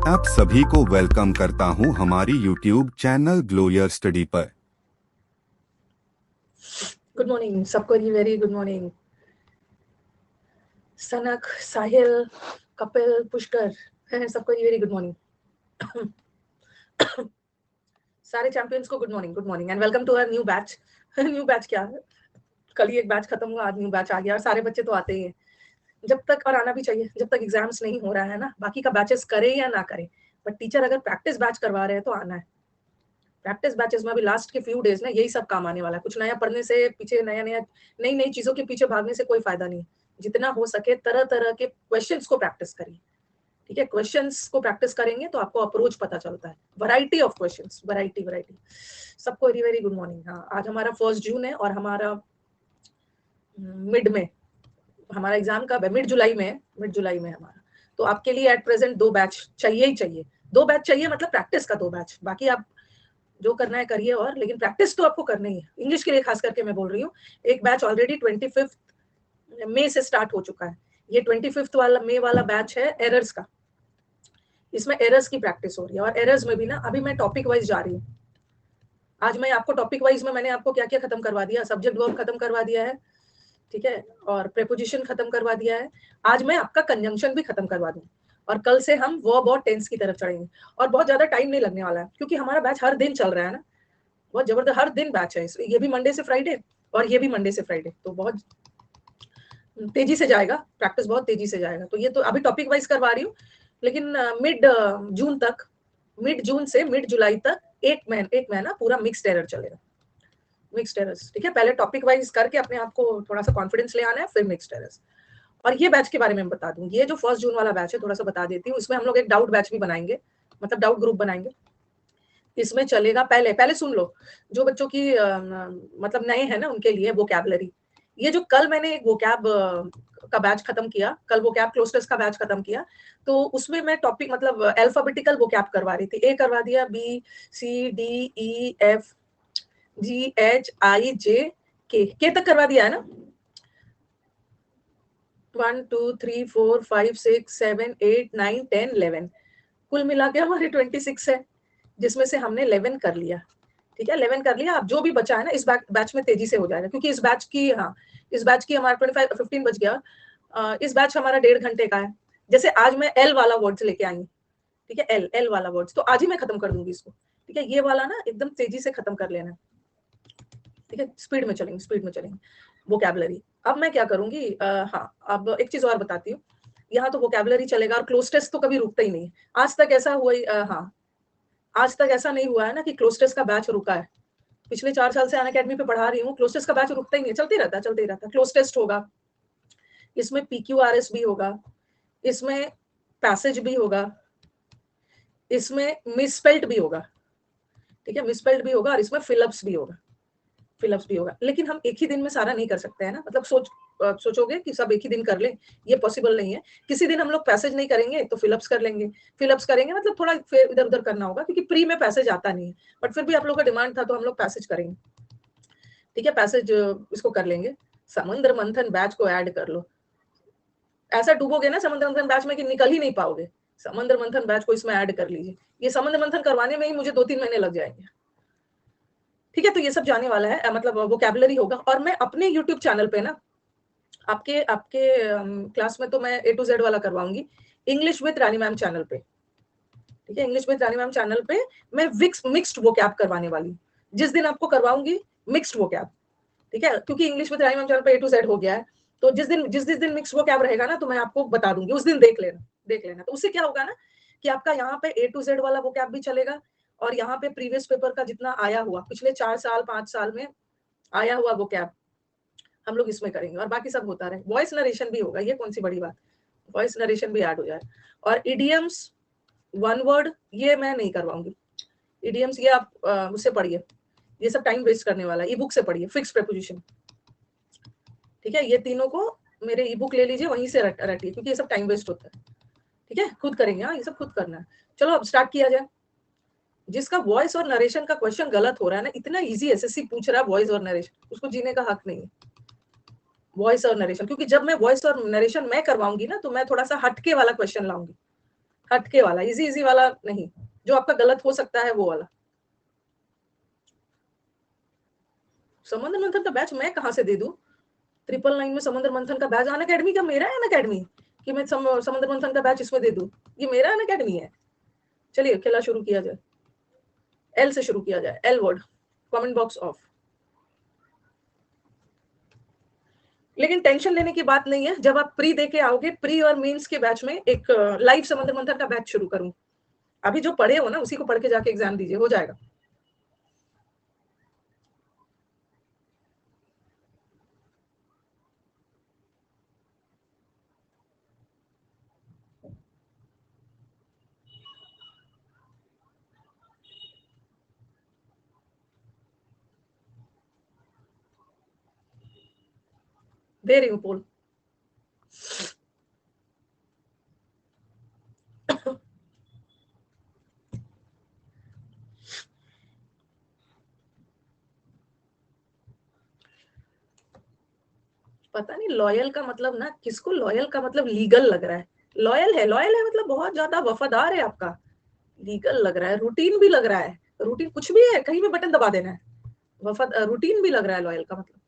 आप सभी को वेलकम करता हूं हमारी YouTube channel Glow Your Study पर। गुड मॉर्निंग सबको, very good morning. Sanak, Sahil, Kapil, Pushkar, सबको वेरी गुड मॉर्निंग। सारे चैंपियंस को good morning and welcome to our new batch. New batch क्या है, कल ही एक बैच खत्म हुआ, आज न्यू बैच आ गया और सारे बच्चे तो आते ही हैं जब तक, और आना भी चाहिए जब तक एग्जाम्स नहीं हो रहा है ना। बाकी का बैचेस करे या ना करे, बट टीचर अगर प्रैक्टिस बैच करवा रहे हैं तो आना है। प्रैक्टिस बैचेस में अभी लास्ट के फ्यू डेज ना यही सब काम आने वाला है। कुछ नया पढ़ने से पीछे, नई नई चीजों के पीछे भागने से कोई फायदा नहीं। जितना हो सके तरह तरह के क्वेश्चंस को प्रैक्टिस करिए। ठीक है, क्वेश्चंस को प्रैक्टिस करेंगे तो आपको अप्रोच पता चलता है। Variety of questions, variety. सबको वेरी वेरी गुड मॉर्निंग। हाँ, आज हमारा 1 जून है और हमारा मिड में हमारा एग्जाम कब है? मिड जुलाई में हमारा। तो आपके लिए एट प्रेजेंट 2 बैच चाहिए ही चाहिए। 2 बैच चाहिए मतलब प्रैक्टिस का 2 बैच। बाकी आप जो करना है करिए, और लेकिन प्रैक्टिस तो आपको करनी है। इंग्लिश के लिए खास करके मैं बोल रही हूँ। एक बैच ऑलरेडी 25 मई से स्टार्ट हो चुका है। ये 25 वाला मई वाला बैच है एरर्स का। इसमें एरर्स की प्रैक्टिस हो रही है और एरर्स में भी ना अभी मैं टॉपिक वाइज जा रही हूँ। आज मैं आपको टॉपिक वाइज में मैंने आपको क्या क्या खत्म करवा दिया। सब्जेक्ट वर्ब खत्म करवा दिया है, ठीक है, और प्रेपोजिशन खत्म करवा दिया है। आज मैं आपका कंजंक्शन भी खत्म करवा दूँ और कल से हम वर्ब और टेंस की तरफ चढ़ेंगे। और बहुत ज्यादा टाइम नहीं लगने वाला है क्योंकि हमारा बैच हर दिन चल रहा है ना, बहुत जबरदस्त हर दिन बैच है। ये भी मंडे से फ्राइडे और ये भी मंडे से फ्राइडे, तो बहुत तेजी से जाएगा, प्रैक्टिस बहुत तेजी से जाएगा। तो ये तो अभी टॉपिक वाइज करवा रही हूँ, लेकिन मिड जून से मिड जुलाई तक एक महीना पूरा मिक्स्ड एरर चलेगा। मिक्स्ड एरर्स, ठीक है। पहले टॉपिक वाइज करके अपने आप को थोड़ा सा कॉन्फिडेंस ले आना है, फिर मिक्स्ड एरर्स। और ये बैच के बारे में बता दूं, ये जो 1 जून वाला बैच है थोड़ा सा बता देती हूँ। इसमें हम लोग एक डाउट बैच भी बनाएंगे, मतलब डाउट ग्रुप बनाएंगे। इसमें चलेगा, पहले पहले सुन लो जो बच्चों की मतलब नए हैं ना उनके लिए वोकैबुलरी। ये जो कल मैंने एक वोकैब का बैच खत्म किया, कल वोकैब क्लोस्टर्स का बैच खत्म किया, तो उसमें मैं टॉपिक मतलब अल्फाबेटिकल वोकैब करवा रही थी। ए करवा दिया, B C D E F G H I J K तक करवा दिया है ना। 1 2 3 4 5 6 7 8 9 10 11, कुल मिला के हमारे 26 है, जिसमें से हमने 11 कर लिया। ठीक है, 11 कर लिया। अब जो भी बचा है ना इस बैच में तेजी से हो जाएगा, क्योंकि इस बैच की हमारा 15 बज गया। इस बैच हमारा 1.5 घंटे का है। जैसे आज मैं एल वाला वर्ड्स लेके आई हूँ, ठीक है, एल वाला वर्ड्स तो आज ही मैं खत्म कर दूंगी इसको। ठीक है, ये वाला ना एकदम तेजी से खत्म कर लेना। ठीक है, स्पीड में चलेंगे वोकैबुलरी। अब मैं क्या करूंगी, हाँ, अब एक चीज और बताती हूँ। यहाँ तो वोकैबुलरी चलेगा और क्लोज टेस्ट तो कभी रुकता ही नहीं। आज तक ऐसा हुआ ही, हाँ, आज तक ऐसा नहीं हुआ है ना कि क्लोज टेस्ट का बैच रुका है। पिछले 4 साल से अनअकैडमी पे पढ़ा रही हूँ, क्लोज टेस्ट का बैच रुकता ही नहीं, चलते ही रहता। क्लोज टेस्ट होगा, इसमें पीक्यूआरएस भी होगा, इसमें पैसेज भी होगा, इसमें मिसस्पेल्ड भी होगा। ठीक है, मिसस्पेल्ड भी होगा और इसमें फिलअप्स भी होगा। लेकिन हम एक ही दिन में सारा नहीं कर सकते हैं ना, मतलब सोचोगे कि सब एक ही दिन कर ले, ये पॉसिबल नहीं है। किसी दिन हम लोग पैसेज नहीं करेंगे तो फिलअप्स कर लेंगे। फिलअप्स करेंगे मतलब थोड़ा फिर इधर उधर करना होगा, क्योंकि प्री में पैसेज आता नहीं है, बट फिर भी आप लोगों का डिमांड था तो हम लोग पैसेज करेंगे। ठीक है, पैसेज इसको कर लेंगे। समुद्र मंथन बैच को ऐड कर लो। ऐसा डूबोगे ना समुद्र मंथन बैच में कि निकल ही नहीं पाओगे। समुद्र मंथन बैच को इसमें ऐड कर लीजिए। ये समुद्र मंथन करवाने में ही मुझे 2-3 महीने लग जाएंगे। ठीक है, तो ये सब जाने वाला है, मतलब वोकैबुलरी होगा। और मैं अपने यूट्यूब चैनल पे ना आपके आपके क्लास में तो मैं ए टू जेड वाला करवाऊंगी, English with Rani ma'am channel पे। ठीक है, English with Rani ma'am channel पे मैं मिक्स्ड वोकैब करवाने वाली। जिस दिन आपको करवाऊंगी मिक्स्ड वोकैब, ठीक है, क्योंकि English with Rani ma'am channel पे ए टू जेड हो गया है। तो जिस दिन मिक्स्ड वोकैब रहेगा ना तो मैं आपको बता दूंगी, उस दिन देख लेना। तो उससे क्या होगा ना कि आपका यहाँ पे ए टू जेड वाला वोकैब भी चलेगा, और यहाँ पे प्रीवियस पेपर का जितना आया हुआ पिछले 4 साल 5 साल में आया हुआ वोकैब हम लोग इसमें करेंगे, और बाकी सब होता रहे। वॉइस नरेशन भी होगा, ये कौन सी बड़ी बात, वॉइस नरेशन भी ऐड हो जाए। और इडियम्स, वन वर्ड, ये मैं नहीं करवाऊंगी। इडियम्स ये आप उससे पढ़िए, ये सब टाइम वेस्ट करने वाला है। ई बुक से पढ़िए, फिक्स प्रेपोजिशन। ठीक है, ये तीनों को मेरे ई बुक ले लीजिए, वहीं से रटिए, क्योंकि ये सब टाइम वेस्ट होता है। ठीक है, खुद करेंगे, हाँ, ये सब खुद करना है। चलो अब स्टार्ट किया जाए। जिसका वॉइस और नरेशन का क्वेश्चन गलत हो रहा है ना, इतना इजी एसएससी पूछ रहा है वॉइस और नरेशन, उसको जीने का हक नहीं है। वॉइस और नरेशन, क्योंकि जब मैं वॉइस और नरेशन मैं करवाऊंगी ना तो मैं थोड़ा सा हटके वाला क्वेश्चन लाऊंगी। हटके वाला, इजी इजी वाला नहीं, जो आपका गलत हो सकता है वो वाला। समंदर मंथन का बैच मैं कहाँ से दे दूं? 999 में समुद्र मंथन का बैच, अन अकेडमी का मेरा है, अन अकेडमी कि मैं समुद्र मंथन का बैच इसमें दे दूं? ये मेरा अन अकेडमी है। चलिए खेला शुरू किया जाए, एल से शुरू किया जाए, L word, comment box of. लेकिन टेंशन लेने की बात नहीं है, जब आप प्री देके आओगे, प्री और मेंस के बैच में एक लाइव समुद्र मंथन का बैच शुरू करूं। अभी जो पढ़े हो ना उसी को पढ़ के जाके एग्जाम दीजिए, हो जाएगा। दे रही हूँ पोल। पता नहीं लॉयल का मतलब ना, किसको लॉयल का मतलब लीगल लग रहा है। लॉयल है मतलब बहुत ज्यादा वफादार है आपका। लीगल लग रहा है, रूटीन भी लग रहा है। रूटीन कुछ भी है, कहीं भी बटन दबा देना है। वफाद रूटीन भी लग रहा है लॉयल का मतलब।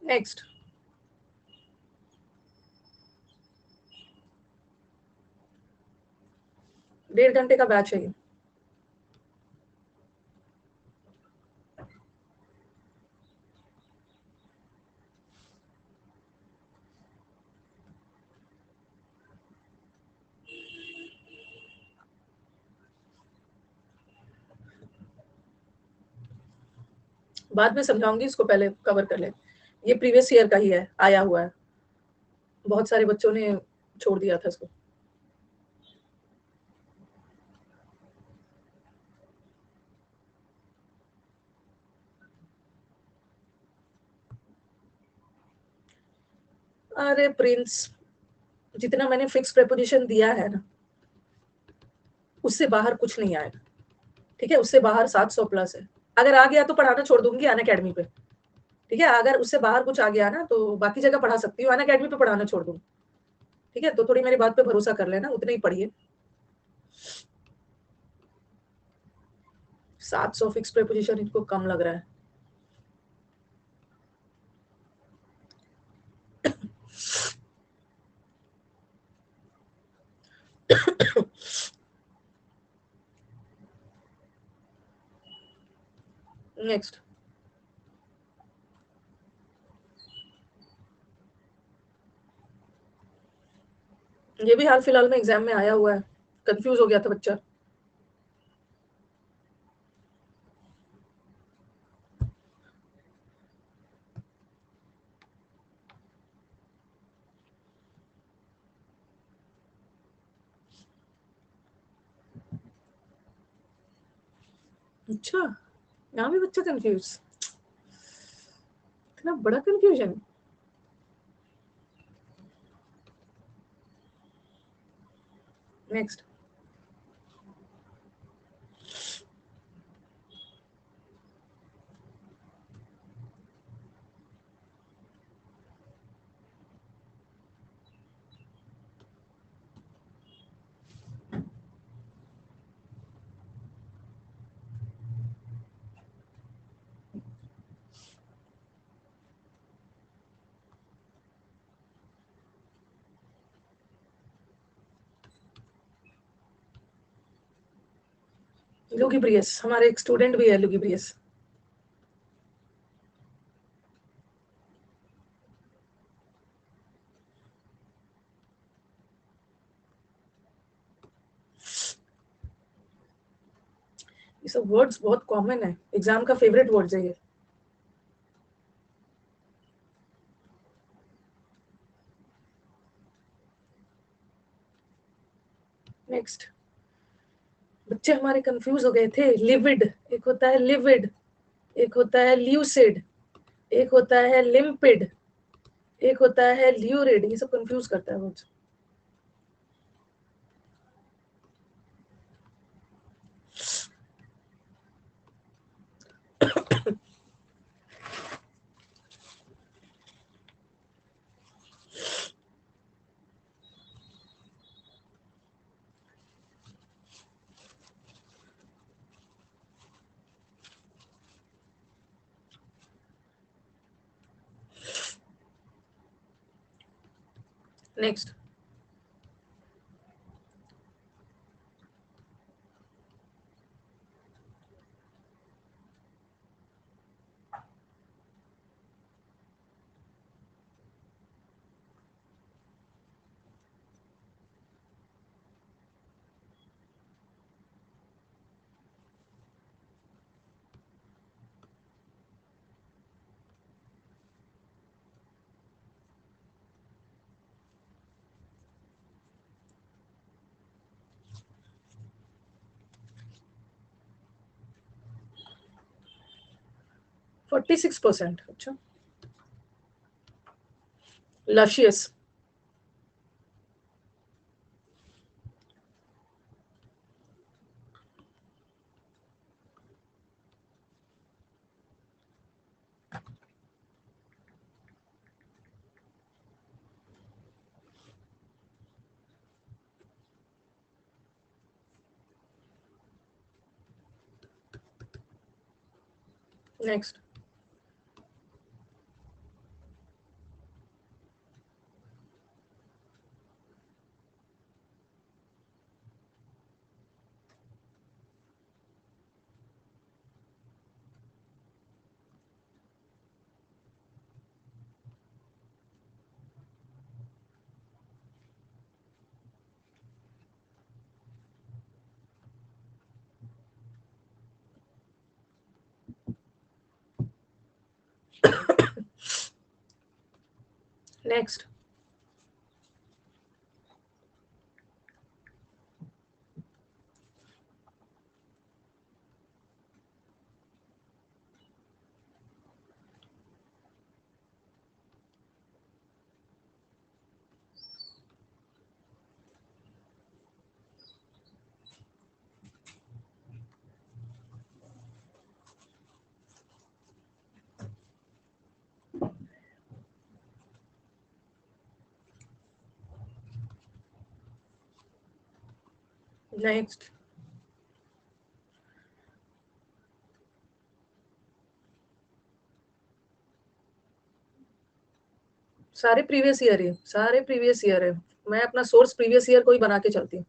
नेक्स्ट, डेढ़ घंटे का बैच है ये। बाद में समझाऊंगी, इसको पहले कवर कर ले। ये प्रीवियस ईयर का ही है, आया हुआ है, बहुत सारे बच्चों ने छोड़ दिया था इसको। अरे प्रिंस, जितना मैंने फिक्स प्रेपोजिशन दिया है ना, उससे बाहर कुछ नहीं आएगा। ठीक है, उससे बाहर 700 प्लस है। अगर आ गया तो पढ़ाना छोड़ दूंगी अन अकेडमी पे। ठीक है, अगर उससे बाहर कुछ आ गया ना तो बाकी जगह पढ़ा सकती हूँ, अन अकेडमी पे पढ़ाना छोड़ दूंगी। ठीक है, तो थोड़ी मेरी बात पे भरोसा कर लेना, उतने ही पढ़िए। 700 फिक्स प्रेपोजिशन इनको कम लग रहा है। नेक्स्ट, ये भी हाल फिलहाल में एग्जाम में आया हुआ है, कंफ्यूज हो गया था बच्चा। अच्छा, यहाँ भी बच्चा कंफ्यूज, इतना बड़ा कंफ्यूजन। नेक्स्ट, लुगिब्रियस, हमारे एक स्टूडेंट भी है लुगिब्रियस। ये सब वर्ड्स बहुत कॉमन है, एग्जाम का फेवरेट वर्ड्स है ये। नेक्स्ट, बच्चे हमारे कंफ्यूज हो गए थे। लिविड, एक होता है लिविड, एक होता है ल्यूसिड, एक होता है लिम्पिड, एक होता है ल्यूरिड। ये सब कंफ्यूज करता है वर्ड्स। Next, forty 46%। अच्छा, लशियस, नेक्स्ट, नेक्स्ट, नेक्स्ट। सारे प्रीवियस ईयर है, सारे प्रीवियस ईयर है। मैं अपना सोर्स प्रीवियस ईयर को ही बना के चलती हूँ।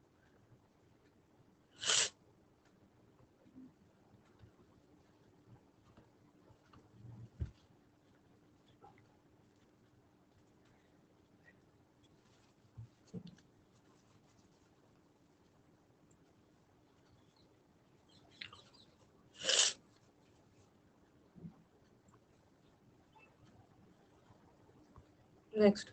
Next,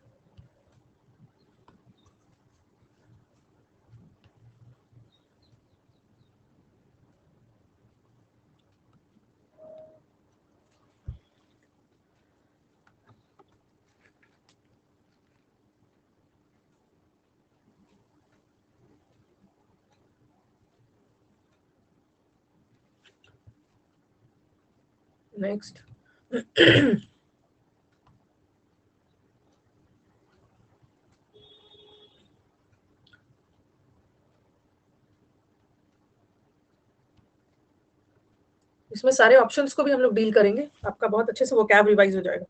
next. इसमें सारे ऑप्शंस को भी हम लोग डील करेंगे, आपका बहुत अच्छे से वोकैब रिवाइज हो जाएगा।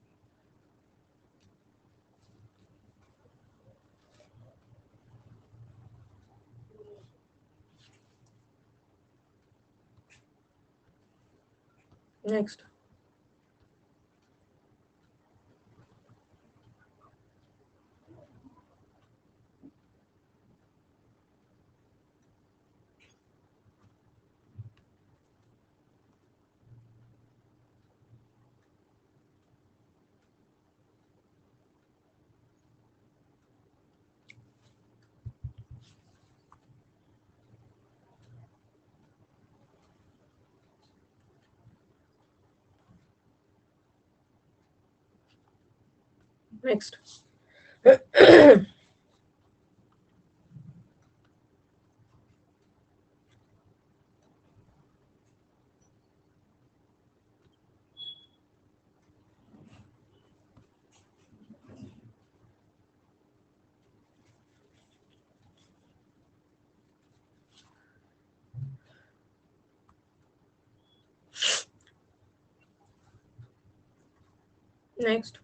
Next, next. नेक्स्ट।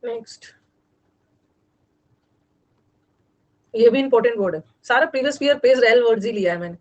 नेक्स्ट। ये भी इंपॉर्टेंट वर्ड है, सारा previous year page rail words ही लिया है मैंने।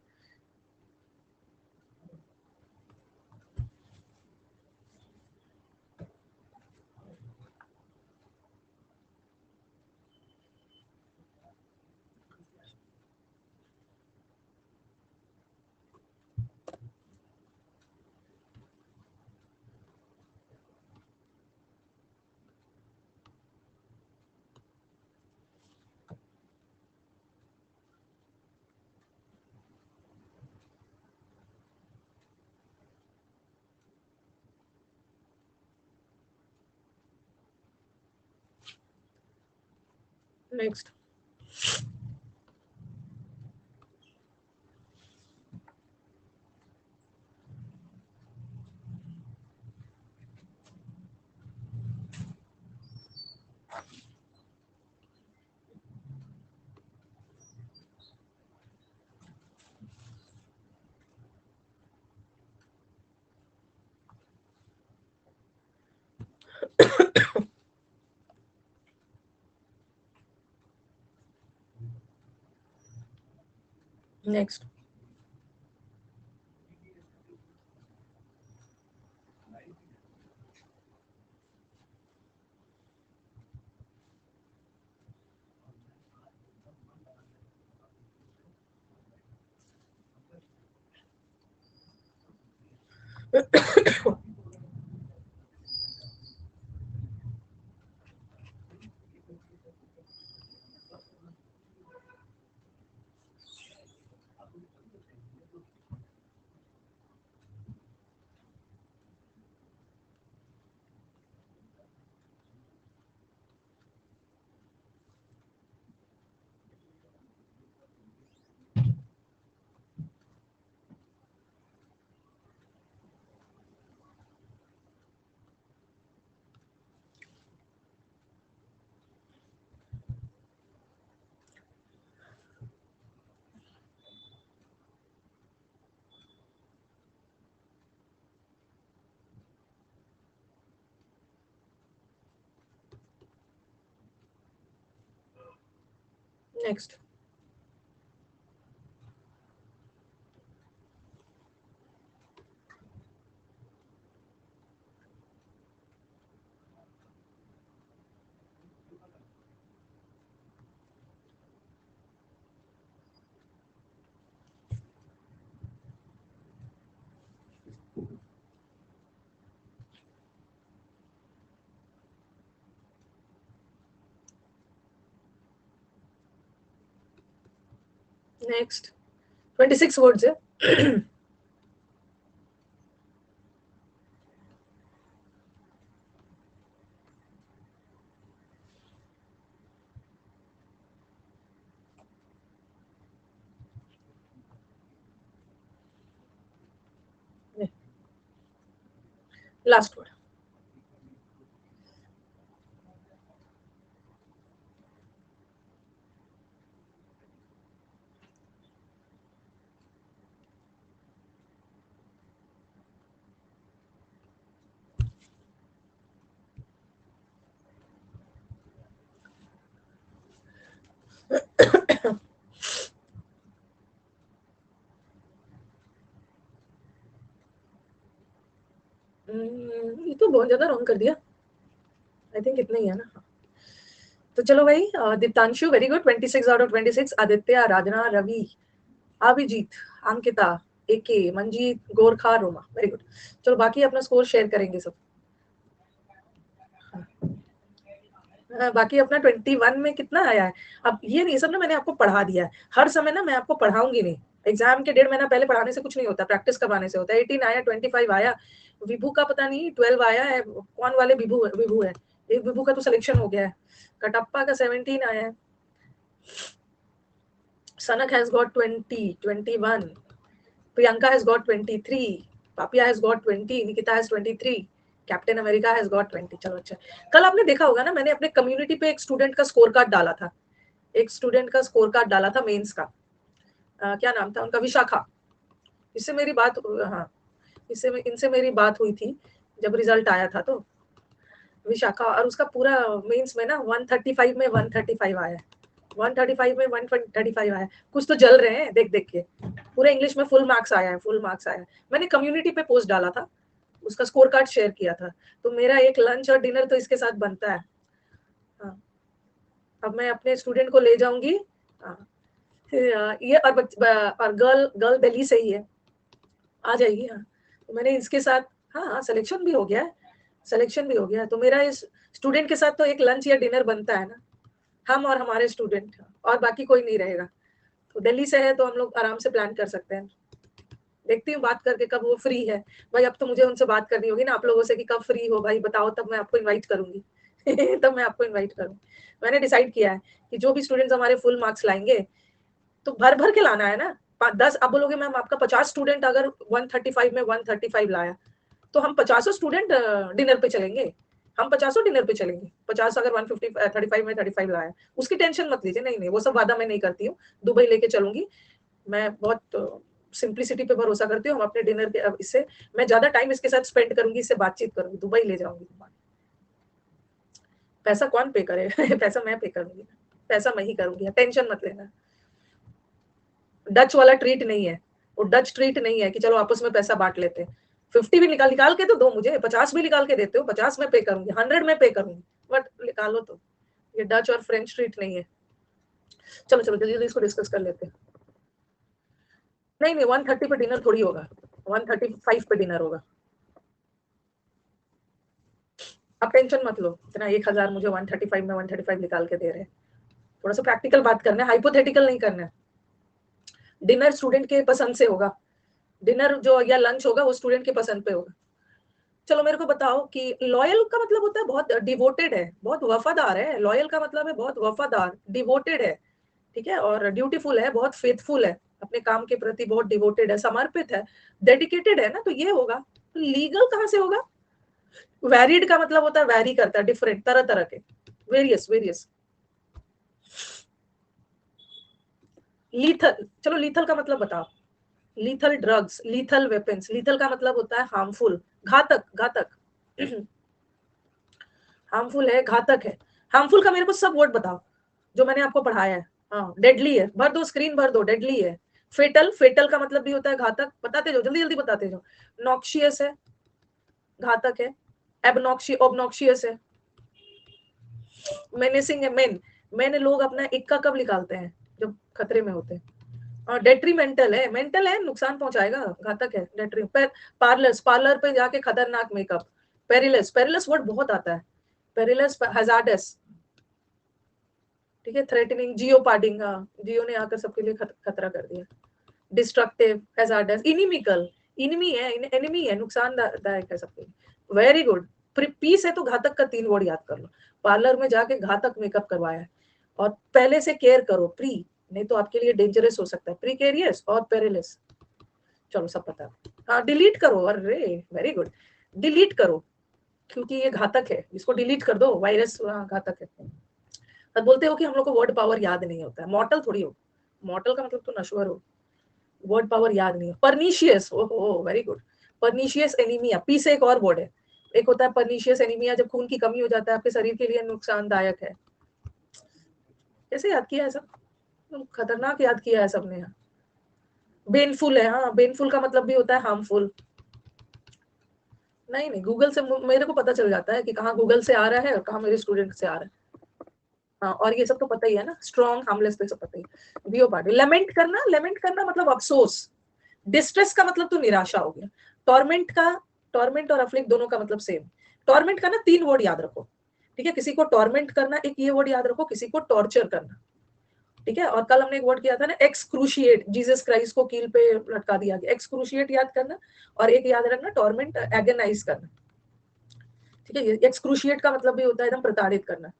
Next. Next. Next. Next 26 words है। Last word. ये तो बहुत ज्यादा रॉन्ग कर दिया, आई थिंक इतना ही है ना। तो चलो भाई, Diptanshu very good, 26 out of 26। Aditya, Aradhana, Ravi, Abhijeet, Ankita, AK, Manjeet, Gorkha, Roma, very good. चलो बाकी अपना स्कोर शेयर करेंगे सब। बाकी अपना 21 में कितना आया है। अब ये सब ना मैंने आपको पढ़ा दिया है, हर समय ना मैं आपको पढ़ाऊंगी नहीं, एग्जाम के 1.5 महीना पहले पढ़ाने से कुछ नहीं होता, प्रैक्टिस करवाने से होता है। 18 आया, 25 आया, विभू का पता नहीं 12 आया है, कौन वाले विभू है, एक विभू का तो सिलेक्शन हो गया है, कटप्पा का 17 आया है, Sanak has got 20, 21, Priyanka has got 23, Papia has got 20, Nikita has 23, captain America has got 20। चलो अच्छा, कल आपने देखा होगा ना, मैंने अपने कम्युनिटी पे एक स्टूडेंट का स्कोर कार्ड डाला था, एक स्टूडेंट का स्कोर कार्ड डाला था मेंस का, क्या नाम था उनका, विशाखा। इससे मेरी बात, हाँ इनसे मेरी बात हुई थी जब रिजल्ट आया था, तो विशाखा, और उसका पूरा मेंस में ना 135 में 135 आया, 135 में 135 आया, कुछ तो जल रहे हैं देख देख के, पूरे इंग्लिश में फुल मार्क्स आया है, फुल मार्क्स आया है। मैंने कम्युनिटी पे पोस्ट डाला था, उसका स्कोर कार्ड शेयर किया था, तो मेरा एक लंच और डिनर तो इसके साथ बनता है। हाँ, अब मैं अपने स्टूडेंट को ले जाऊंगी। हाँ, ये और गर्ल दिल्ली से ही है, आ जाएगी। हाँ, तो मैंने इसके साथ, हाँ हाँ सिलेक्शन भी हो गया है, सिलेक्शन भी हो गया, तो मेरा इस स्टूडेंट के साथ तो एक लंच या डिनर बनता है ना, हम और हमारे स्टूडेंट, और बाकी कोई नहीं रहेगा। तो दिल्ली से है तो हम लोग आराम से प्लान कर सकते हैं। देखती हूँ बात करके कब वो फ्री है। भाई अब तो मुझे उनसे बात करनी होगी ना आप लोगों से, कि कब फ्री हो भाई बताओ, तब मैं आपको इनवाइट करूंगी तब मैं आपको इनवाइट करूंगी। मैंने डिसाइड किया है कि जो भी स्टूडेंट्स हमारे फुल मार्क्स लाएंगे, तो भर भर के लाना है ना। 10 आप बोलोगे मैम आपका 50 स्टूडेंट अगर 135 में 135 लाया, तो हम 50 स्टूडेंट डिनर पे चलेंगे, हम 50 डिनर पे चलेंगे। 50 अगर 150 35 में 35 लाया, उसकी टेंशन मत लीजिए, नहीं नहीं वो सब वादा मैं नहीं करती हूँ। दुबई लेके चलूंगी मैं, बहुत सिंप्लिसिटी पे भरोसा करती हूँ। हम अपने डिनर के, अब इससे मैं ज्यादा टाइम इसके साथ स्पेंड करूंगी, इससे बातचीत करूंगी, दुबई ले जाऊंगी। पैसा कौन पे करे पैसा मैं पे करूंगी, पैसा मैं ही करूंगी, टेंशन मत लेना। डच वाला ट्रीट नहीं है, वो डच ट्रीट नहीं है कि चलो आपस में पैसा बांट लेते हैं। 50 भी निकाल निकाल के तो दो मुझे, 50 भी निकाल के देते हो, 50 में पे करूंगी, 100 में पे करूंगी, बट निकालो तो। ये डच और फ्रेंच ट्रीट नहीं है। चलो चलो जल्दी जल्दी इसको डिस्कस कर लेते हैं। नहीं नहीं 130 पे डिनर थोड़ी होगा, 135 पे डिनर होगा। आप टेंशन मत लो, इतना 1000 मुझे 135 में 135 निकाल के दे रहे हैं। थोड़ा सा प्रैक्टिकल बात करना है, हाइपोथेटिकल नहीं करना है। डिनर स्टूडेंट के पसंद से होगा, डिनर जो या लंच होगा वो स्टूडेंट के पसंद पे होगा। चलो मेरे को बताओ कि लॉयल का मतलब होता है बहुत डिवोटेड है, बहुत वफादार है। लॉयल का मतलब है बहुत वफादार, डिवोटेड है, ठीक है, और ड्यूटीफुल है, बहुत फेथफुल है, अपने काम के प्रति बहुत डिवोटेड है, समर्पित है, डेडिकेटेड है ना, तो ये होगा। लीगल कहाँ से होगा। वैरिड का मतलब होता है वैरी करता है, डिफरेंट, तरह तरह के, वेरियस वेरियस। लीथल, चलो लीथल का मतलब बताओ। Lethal drugs, lethal weapons, lethal का मतलब होता है हार्मफुल, घातक, घातक हार्मफुल है, घातक है। हार्मफुल का मेरे को सब वर्ड बताओ जो मैंने आपको पढ़ाया है। हाँ, डेडली है, भर दो स्क्रीन भर दो, डेडली है। फेटल, फेटल का मतलब भी होता है घातक, बताते जाओ जल्दी जल्दी बताते जाओ। नॉक्शियस है, घातक है। एबनॉक्शी ऑबनॉक्शियस है। मेनेसिंग है, मेन, मैंने लोग अपना इक्का कब निकालते हैं, जब खतरे में होते हैं। और डेट्रीमेंटल है, मेंटल है, नुकसान पहुंचाएगा, घातक है। डेट्री पार्लर्स, पार्लर पे जाके खतरनाक मेकअप। पेरिलस, पेरिलस वर्ड बहुत आता है, पेरिलस, हैजार्डस, ठीक है। थ्रेटनिंग, जियो पार्डिंग, हाँ जियो ने आकर सबके लिए खतरा कर दिया। डिस्ट्रक्टिव, हैजार्डस, इनिमिकल, इनमी है, एनिमी है, नुकसानदायक है सबके लिए। Very good. पीस है तो घातक का 3 वर्ड याद कर लो। पार्लर में जाके घातक मेकअप करवाया है, और पहले से केयर करो, प्री, नहीं तो आपके लिए डेंजरस हो सकता है, प्रीकेरियस और पेरिलस। चलो सब पता। हाँ डिलीट करो, अरे वेरी गुड, डिलीट करो, क्योंकि ये घातक है, इसको डिलीट कर दो, वायरस घातक है। तब बोलते हो कि हम लोग को वर्ड पावर याद नहीं होता है, मॉर्टल थोड़ी हो, मॉर्टल का मतलब तो नश्वर हो, वर्ड पावर याद नहीं हो। परनीशियस, ओहो very good, pernicious anaemia, P से एक और वर्ड है, एक होता है परनीशियस एनीमिया, जब खून की कमी हो जाता है, आपके शरीर के लिए नुकसानदायक है। कैसे याद किया है सब, खतरनाक याद किया है सबने यहाँ। बेनफुल है, हाँ बेनफुल का मतलब भी होता है हार्मफुल। नहीं नहीं गूगल से मेरे को पता चल जाता है कि कहाँ गूगल से आ रहा है और कहाँ मेरे स्टूडेंट से आ रहा है। हाँ, और ये सब तो पता ही है ना, स्ट्रॉन्ग, हार्मलेस, तो सब पता ही है। वियो पार्टी, लेमेंट करना, लेमेंट करना मतलब अफसोस, डिस्ट्रेस का मतलब तो निराशा हो गया। टॉर्मेंट और अफ्लिक्ट दोनों का मतलब सेम। टॉर्मेंट का ना 3 वर्ड याद रखो, ठीक है। किसी को टॉर्मेंट करना, एक ये वर्ड याद रखो, किसी को टॉर्चर करना, ठीक है। और कल हमने एक वर्ड किया था ना, एक्सक्रूशिएट, जीसस क्राइस्ट को कील पे लटका दिया गया, एक्सक्रूशिएट याद करना। और एक याद रखना टॉर्मेंट, एगनाइज करना, ठीक है। एक्सक्रूशिएट का मतलब भी होता है एकदम प्रताड़ित करना,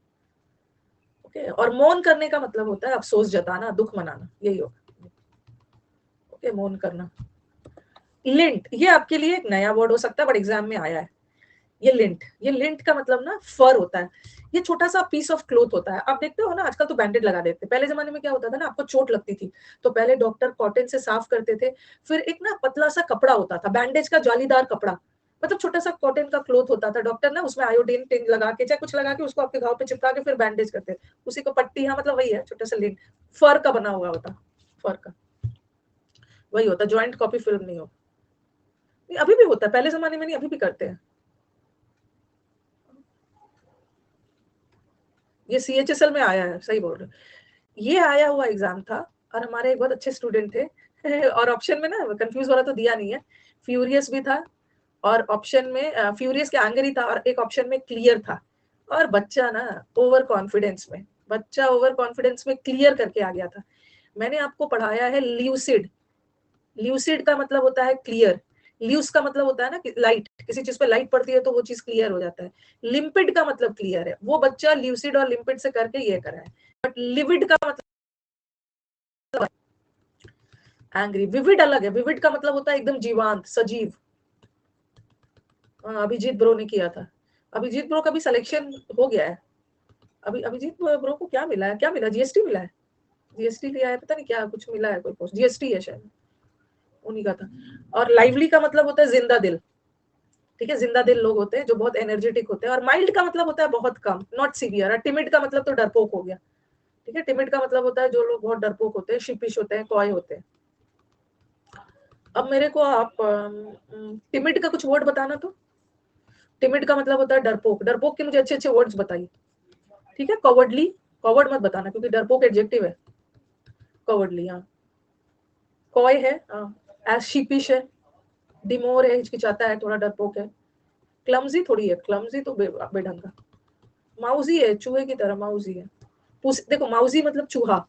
ओके। और मौन करने का मतलब होता है अफसोस जताना, दुख मनाना, यही होगा, ओके, मौन करना। लिंट, ये आपके लिए एक नया वर्ड हो सकता है बट एग्जाम में आया है। ये लिंट का मतलब ना फर होता है। ये छोटा सा पीस ऑफ क्लोथ होता है। आप देखते हो ना आजकल तो बैंडेड लगा देते हैं, पहले जमाने में क्या होता था ना, आपको चोट लगती थी तो पहले डॉक्टर कॉटन से साफ करते थे, फिर एक ना पतला सा कपड़ा होता था, बैंडेज का जालीदार कपड़ा, मतलब छोटा सा कॉटन का क्लोथ होता था, डॉक्टर ना उसमें आयोडीन टिन लगा के चाहे कुछ लगा के उसको आपके घाव पे चिपका के फिर बैंडेज करते, उसी को पट्टी, हाँ मतलब वही है, छोटा सा लिंट, फर का बना हुआ होता, फर का वही होता, ज्वाइंट कॉपी फिल्म नहीं हो। अभी भी होता है, पहले जमाने में नहीं, अभी भी करते हैं। ये CHSL में आया है, सही बोल रहे हो। ये आया हुआ एग्जाम था और हमारे एक बहुत अच्छे स्टूडेंट थे और ऑप्शन में ना कंफ्यूज वाला तो दिया नहीं है, फ्यूरियस भी था और ऑप्शन में फ्यूरियस के एंग्री था और एक ऑप्शन में क्लियर था। और बच्चा ना ओवर कॉन्फिडेंस में क्लियर करके आ गया था। मैंने आपको पढ़ाया है ल्यूसिड। ल्यूसिड का मतलब होता है क्लियर, ल्यूस का मतलब होता है ना कि लाइट, किसी चीज पे लाइट पड़ती है तो वो चीज क्लियर हो जाता है। लिम्पिड का मतलब क्लियर है, वो बच्चा ल्यूसिड और लिम्पिड से करके ये करा है। बट लिविड का मतलब एंग्री। विविड अलग है, विविड का मतलब होता है एकदम जीवांत, सजीव। अभिजीत ब्रो ने किया था। अभिजीत ब्रो का भी सिलेक्शन हो गया है। अभी अभिजीत ब्रो को क्या मिला है, क्या मिला, जीएसटी मिला है, जीएसटी लिया है, पता नहीं क्या कुछ मिला है, कोई पोस्ट जीएसटी है शायद, उन्हीं का था। और लाइवली का मतलब होता है जिंदा दिल, ठीक है। जिंदा दिल लोग होते हैं जो बहुत एनर्जेटिक होते हैं। और माइल्ड का मतलब होता है बहुत कम, नॉट सीवियर। और टिमिड का मतलब तो डरपोक हो गया, ठीक है। टिमिड का मतलब होता है जो लोग बहुत डरपोक होते हैं, शिपिश होते हैं, कॉय होते हैं। अब मेरे को आप टिमिड का कुछ वर्ड बताना तो। टिमिड का मतलब होता है डरपोक, डरपोक के मुझे अच्छे अच्छे वर्ड्स बताइए, ठीक है। कॉवर्डली, कॉवर्ड मत बताना क्योंकि डरपोक एडजेक्टिव है। कॉवर्डली, हाँ। कॉय है, एज शीपिश है, डिमोर है, हिचकिचाता है, थोड़ा डरपोक है। क्लमजी थोड़ी है, क्लमजी तो बेढंग का। माउजी है, चूहे की तरह माउजी है। देखो माउजी मतलब चूहा,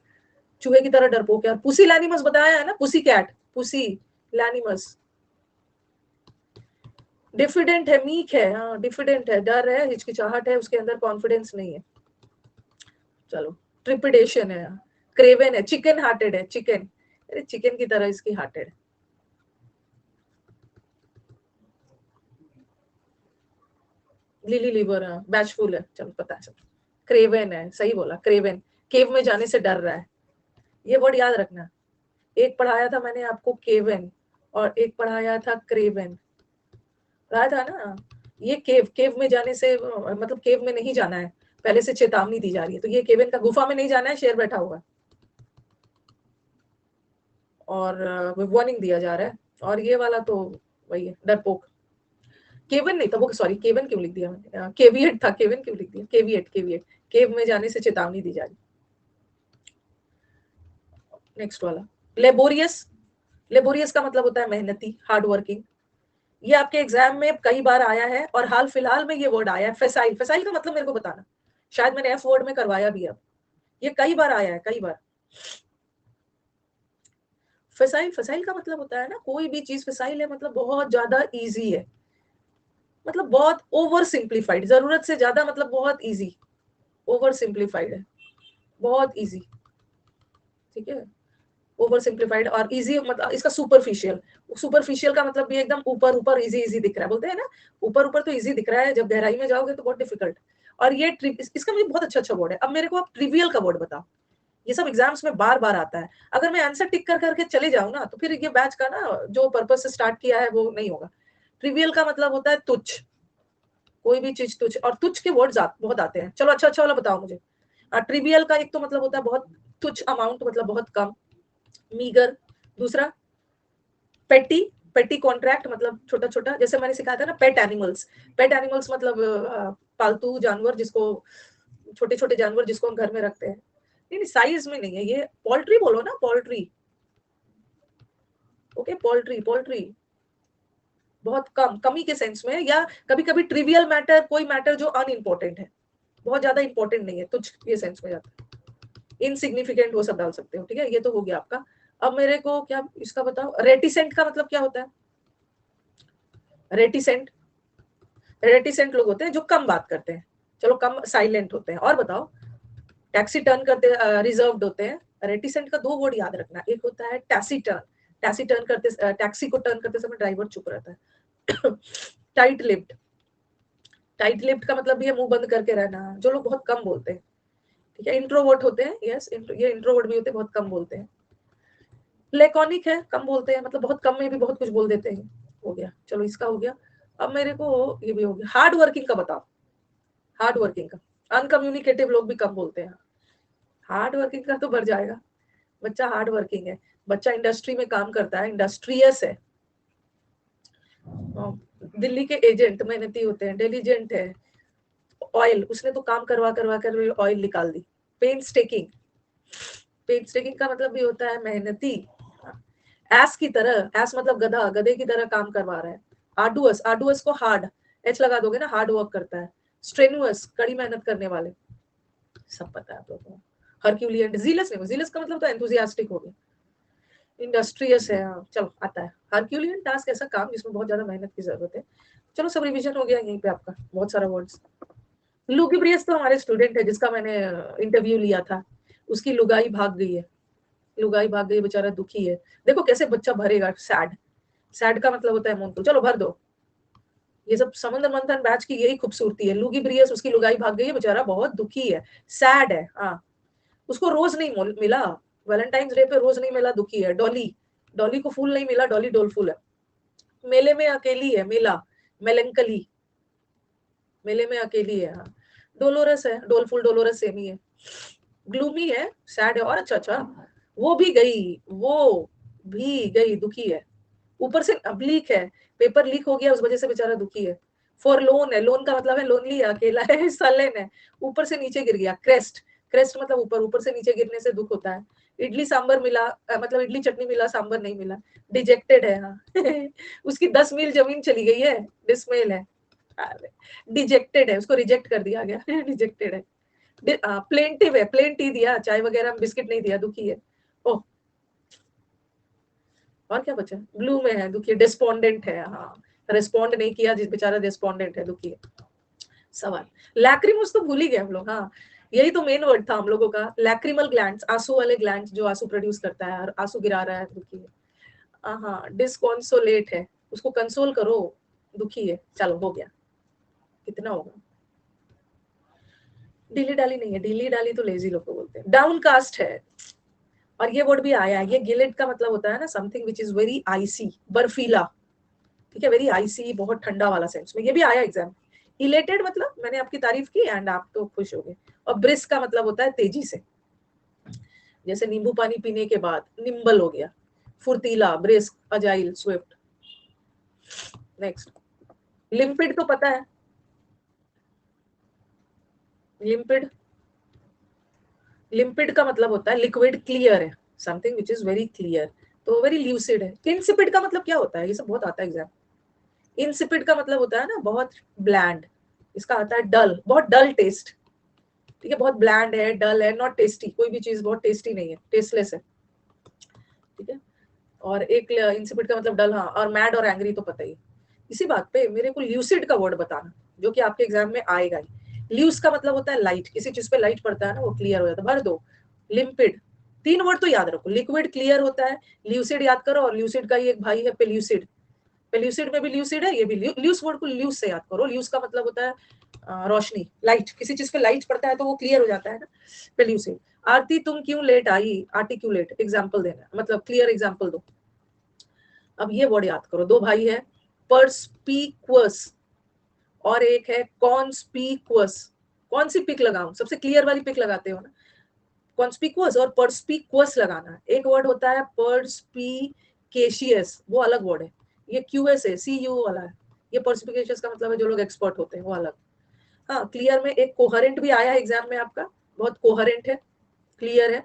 चूहे की तरह डरपोक है। और पुसी लैनिमस बताया है ना, पुसी कैट, पुसी लैनिमस। डिफिडेंट है, मीक है, हाँ डिफिडेंट है, डर है, हिचकिचाहट है, उसके अंदर कॉन्फिडेंस नहीं है। चलो, ट्रिपिडेशन है, क्रेवन है, चिकन हार्टेड है, चिकन, अरे चिकन की तरह इसकी हार्टेड है। लिली लिवर, बैचफुल है, चलो पता है सब। क्रेवन है, सही बोला, क्रेवन, केव में जाने से डर रहा है, ये वर्ड याद रखना। एक पढ़ाया था मैंने आपको केवन और एक पढ़ाया था क्रेवन, पढ़ाया था ना। ये केव, केव में जाने से मतलब केव में नहीं जाना है, पहले से चेतावनी दी जा रही है। तो ये केवन का, गुफा में नहीं जाना है, शेर बैठा हुआ है और वार्निंग दिया जा रहा है। और ये वाला तो वही है, डरपोक। केवन नहीं था वो, सॉरी केवन क्यों लिख दिया मैंने, केविएट था, केवन क्यों लिख दिया, केविएट, केविएट, केव में जाने से चेतावनी दी जा रही। नेक्स्ट वाला, लेबोरियस। लेबोरियस का मतलब होता है मेहनती, हार्ड वर्किंग। ये आपके एग्जाम में कई बार आया है और हाल फिलहाल में ये वर्ड आया है, फेसाइल। फेसाइल का मतलब मेरे को बताना, शायद मैंने एफ वर्ड में करवाया भी। अब ये कई बार आया है, कई बार। फेसाइल, फेसाइल का मतलब होता है ना, कोई भी चीज फेसाइल है मतलब बहुत ज्यादा इजी है, मतलब बहुत ओवर सिंप्लीफाइड, जरूरत से ज्यादा, मतलब बहुत इजी, ओवर सिंप्लीफाइड है, बहुत इजी, ठीक है। ओवर सिंप्लीफाइड और इजी मतलब इसका सुपरफिशियल, सुपरफिशियल का मतलब भी एकदम ऊपर ऊपर, इजी इजी दिख रहा है, बोलते हैं ना ऊपर ऊपर तो इजी दिख रहा है, जब गहराई में जाओगे तो बहुत डिफिकल्ट। और ये इसका मुझे बहुत अच्छा अच्छा वर्ड है। अब मेरे को आप ट्रिवियल का वर्ड बताओ, ये सब एग्जाम्स में बार बार आता है। अगर मैं आंसर टिक कर करके चले जाऊं ना तो फिर ये बैच का ना जो पर्पस से स्टार्ट किया है वो नहीं होगा। ट्रिवियल का मतलब होता है तुच्छ, कोई भी चीज तुच्छ, और तुच्छ के वर्ड्स बहुत आते हैं। चलो अच्छा अच्छा वाला बताओ मुझे। ट्रिवियल का एक तो मतलब होता है बहुत तुच्छ अमाउंट, मतलब बहुत कम, मीगर। दूसरा पेटी, पेटी कॉन्ट्रैक्ट मतलब छोटा छोटा, जैसे मैंने सिखाया था ना पेट एनिमल्स। पेट एनिमल्स मतलब पालतू जानवर, जिसको छोटे छोटे जानवर जिसको हम घर में रखते हैं। नहीं नहीं, साइज में नहीं है ये, पोल्ट्री बोलो ना, पोल्ट्री। ओके, पोल्ट्री, पोल्ट्री बहुत कमी के सेंस में, या कभी कभी ट्रिवियल मैटर, कोई मैटर जो अनइम्पोर्टेंट है, बहुत ज्यादा इंपॉर्टेंट नहीं है, तुझ ये सेंस में जाता है, इनसिग्निफिकेंट वो सब डाल सकते हो। ठीक है, ये तो हो गया आपका। अब मेरे को क्या इसका बताओ, रेटिसेंट का मतलब क्या होता है? रेटिसेंट, रेटिसेंट लोग होते हैं जो कम बात करते हैं, चलो कम साइलेंट होते हैं। और बताओ, टैक्सी टर्न करते रिजर्व्ड होते हैं। रेटिसेंट का दो वर्ड याद रखना, एक होता है टैसी टर्न, टैसी टर्न करते, टैक्सी को टर्न करते समय ड्राइवर चुप रहता है। टाइट लिप्ड, टाइट लिप्ड का मतलब भी है मुंह बंद करके रहना, जो लोग बहुत कम बोलते हैं। ठीक है, इंट्रोवर्ट होते हैं, यस ये इंट्रोवर्ट भी होते हैं, बहुत कम बोलते हैं। लेकॉनिक है, कम बोलते हैं, मतलब बहुत कम में भी बहुत कुछ बोल देते हैं। हो गया, चलो इसका हो गया। अब मेरे को ये भी हो गया, हार्ड वर्किंग का बताओ, हार्ड वर्किंग का। अनकम्युनिकेटिव लोग भी कम बोलते हैं, हार्ड वर्किंग का तो बढ़ जाएगा। बच्चा हार्ड वर्किंग है, बच्चा इंडस्ट्री में काम करता है, इंडस्ट्रियस है। दिल्ली के एजेंट मेहनती होते हैं, डिलीजेंट है। ऑयल, उसने तो काम करवा करवा कर ऑयल निकाल दी। पेंस टेकिंग, पेंस टेकिंग का मतलब भी होता है मेहनती। एस की तरह, एस मतलब गधा, गधे की तरह काम करवा रहा है। आर्डुअस, आर्डुअस को हार्ड एच लगा दोगे ना, हार्ड वर्क करता है। स्ट्रेनुअस, कड़ी मेहनत करने वाले, सब पता है आप लोगों को। हरक्यूलियन, जीलस नहीं, जीलस का मतलब तो एंथुसियास्टिक हो गया। इंडस्ट्रियस है, हाँ चलो आता है। हरक्यूलियन टास्क ऐसा काम जिसमें बहुत ज्यादा मेहनत की जरूरत है। चलो सब रिवीजन हो गया यहीं पे आपका, बहुत सारा वर्ड्स। लुगिब्रियस तो हमारे स्टूडेंट है जिसका मैंने इंटरव्यू लिया था, उसकी लुगाई भाग गई है, लुगाई भाग गई, बेचारा दुखी है। देखो कैसे बच्चा भरेगा, सैड, सैड का मतलब होता है मून, चलो भर दो। ये सब समुद्र मंथन बैच की यही खूबसूरती है। लुगिब्रियस, उसकी लुगाई भाग गई है, बेचारा बहुत दुखी है, सैड है। हाँ, उसको रोज नहीं मिला, वैलेंटाइंस डे पे रोज नहीं मिला, दुखी है। डॉली, डॉली को फूल नहीं मिला, डॉली डोलफुल है। मेले में अकेली है, मेला, मेलंकली, मेले में अकेली है। हाँ, डोलोरस है, डोलफुल डोलोरस सेम ही है। ग्लूमी है, सैड है। और अच्छा अच्छा, वो भी गई, वो भी गई, दुखी है। ऊपर से ब्लीक है, पेपर लीक हो गया, उस वजह से बेचारा दुखी है। फॉरलोन है, लोन का मतलब है लोनली है, अकेला है। सलेन है, ऊपर से नीचे गिर गया। क्रेस्ट, क्रेस्ट मतलब ऊपर, ऊपर से नीचे गिरने से दुख होता है। इडली सांबर मिला, मतलब इडली चटनी मिला, सांबर नहीं मिला, डिजेक्टेड है। हाँ उसकी 10 मील जमीन चली गई है, डिसमेल है। डिजेक्टेड है, उसको रिजेक्ट कर दिया गया। डिजेक्टेड है। प्लेंटिव है, प्लेन टी दिया, चाय वगैरह बिस्किट नहीं दिया, दुखी है। ओह, और क्या बचा, ब्लू में है, दुखी, डिस्पोंडेंट है। हाँ, रिस्पॉन्ड नहीं किया, जिस बेचारा डिस्पोंडेंट है, दुखी है। सवाल, लैक्रिमस तो भूल ही गए हम लोग। हाँ, यही तो मेन वर्ड था हम लोगों का, लैक्रिमल ग्लैंड्स, आंसू वाले ग्लैंड्स, जो आंसू प्रोड्यूस करता है और आंसू गिरा रहा है, दुखी है। हाँ, डिस्कॉन्सोलेट है, उसको कंसोल करो, दुखी है। चलो हो गया, कितना होगा। ढीली डाली नहीं है, ढीली डाली तो लेजी लोग को बोलते हैं। डाउनकास्ट है, और ये वर्ड भी आया है, ये गिलेट का मतलब होता है ना, समथिंग विच इज वेरी आइसी, बर्फीला। ठीक है, वेरी आइसी, बहुत ठंडा वाला सेंस में, ये भी आया एग्जाम। इलेटेड मतलब मैंने आपकी तारीफ की एंड आप तो खुश हो गए। और ब्रिस्क का मतलब होता है तेजी से, जैसे नींबू पानी पीने के बाद निम्बल हो गया, फुर्तीला, ब्रिस्क, अजाइल, स्विफ्ट। नेक्स्ट, लिम्पिड तो पता है, लिम्पिड, लिम्पिड का मतलब होता है लिक्विड, क्लियर है, something which is very clear, तो वेरी ल्यूसिड है। इंसिपिड का मतलब क्या होता है, ये सब बहुत आता है एग्जाम। इंसिपिड का मतलब होता है ना बहुत ब्लैंड, इसका आता है डल, बहुत डल टेस्ट। ठीक है, बहुत ब्लैंड है, डल है, नॉट टेस्टी, कोई भी चीज बहुत टेस्टी नहीं है, टेस्टलेस है। ठीक है, और एक इंसिपिड का मतलब डल। हाँ, और मैड और एंग्री तो पता ही। इसी बात पे मेरे को ल्यूसिड का वर्ड बताना, जो कि आपके एग्जाम में आएगा ही। ल्यूस का मतलब होता है लाइट, किसी चीज पे लाइट पड़ता है ना, वो क्लियर हो जाता है, भर दो। लिम्पिड, तीन वर्ड तो याद रखो, लिक्विड क्लियर होता है, ल्यूसिड याद करो, और ल्यूसिड का ही एक भाई है पेल्यूसिड, पेल्यूसिड में भी ल्यूसिड है, ये भी ल्यूस वर्ड को ल्यूस से याद करो। ल्यूस का मतलब होता है रोशनी, लाइट, किसी चीज पे लाइट पड़ता है तो वो क्लियर हो जाता है ना, पेल्यूसिड। आरती तुम क्यों लेट आई, आर्टिक्यूलेट, एग्जाम्पल देना, मतलब क्लियर एग्जाम्पल दो। अब ये वर्ड याद करो, दो भाई है, परस्पीक्वस और एक है कॉन्स्पीक्वस। कौन सी पिक लगाऊं, सबसे क्लियर वाली पिक लगाते हो ना, कॉन्स्पीक्वस और परस्पीक्वस लगाना। एक वर्ड होता है परस्पीकेशियस, वो अलग वर्ड है। ये क्यूएस है, सी यू वाला है। ये परस्पीकेशियस का मतलब है जो लोग एक्सपर्ट होते हैं, वो अलग। हाँ, क्लियर में एक कोहेरेंट भी आया है एग्जाम में आपका, बहुत कोहेरेंट है, क्लियर है।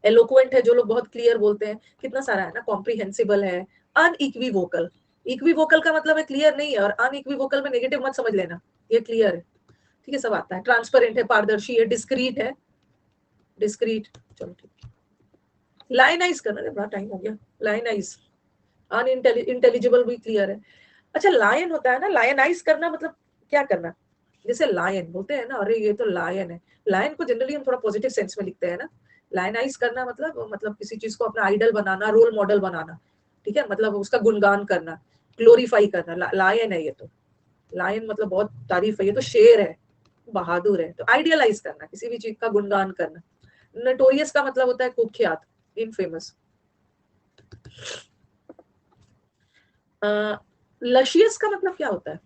एलोक्वेंट है जो लोग बहुत क्लियर बोलते हैं, कितना सारा है ना, कॉम्प्रिहेंसिबल है। अनइक्विवोकल, इक्विवोकल का मतलब है क्लियर नहीं है, और अनइक्विवोकल में नेगेटिव मत समझ लेना, ये क्लियर है, ठीक है, सब आता है। ट्रांसपेरेंट है, पारदर्शी है, डिस्क्रीट है, डिस्क्रीट, चलो ठीक। लाइनाइज करना, बड़ा टाइम हो गया। लाइनाइज, अनइंटेलिजिबल भी क्लियर है। अच्छा, लायन होता है ना, लायनाइज करना मतलब क्या करना, जैसे लायन बोलते हैं ना, अरे ये तो लायन है, लायन को जनरली हम थोड़ा पॉजिटिव सेंस में लिखते हैं ना। लायनाइज करना मतलब किसी चीज को अपना आइडल बनाना, रोल मॉडल बनाना, ठीक है, मतलब उसका गुणगान करना, ग्लोरीफाई करना, लायन है ये तो। लायन मतलब बहुत तारीफ है, ये तो शेर है, बहादुर है, तो आइडियलाइज करना, किसी भी चीज का गुणगान करना। नोटोरियस का मतलब होता है कुख्यात, इनफेमस। लशियस का मतलब क्या होता है?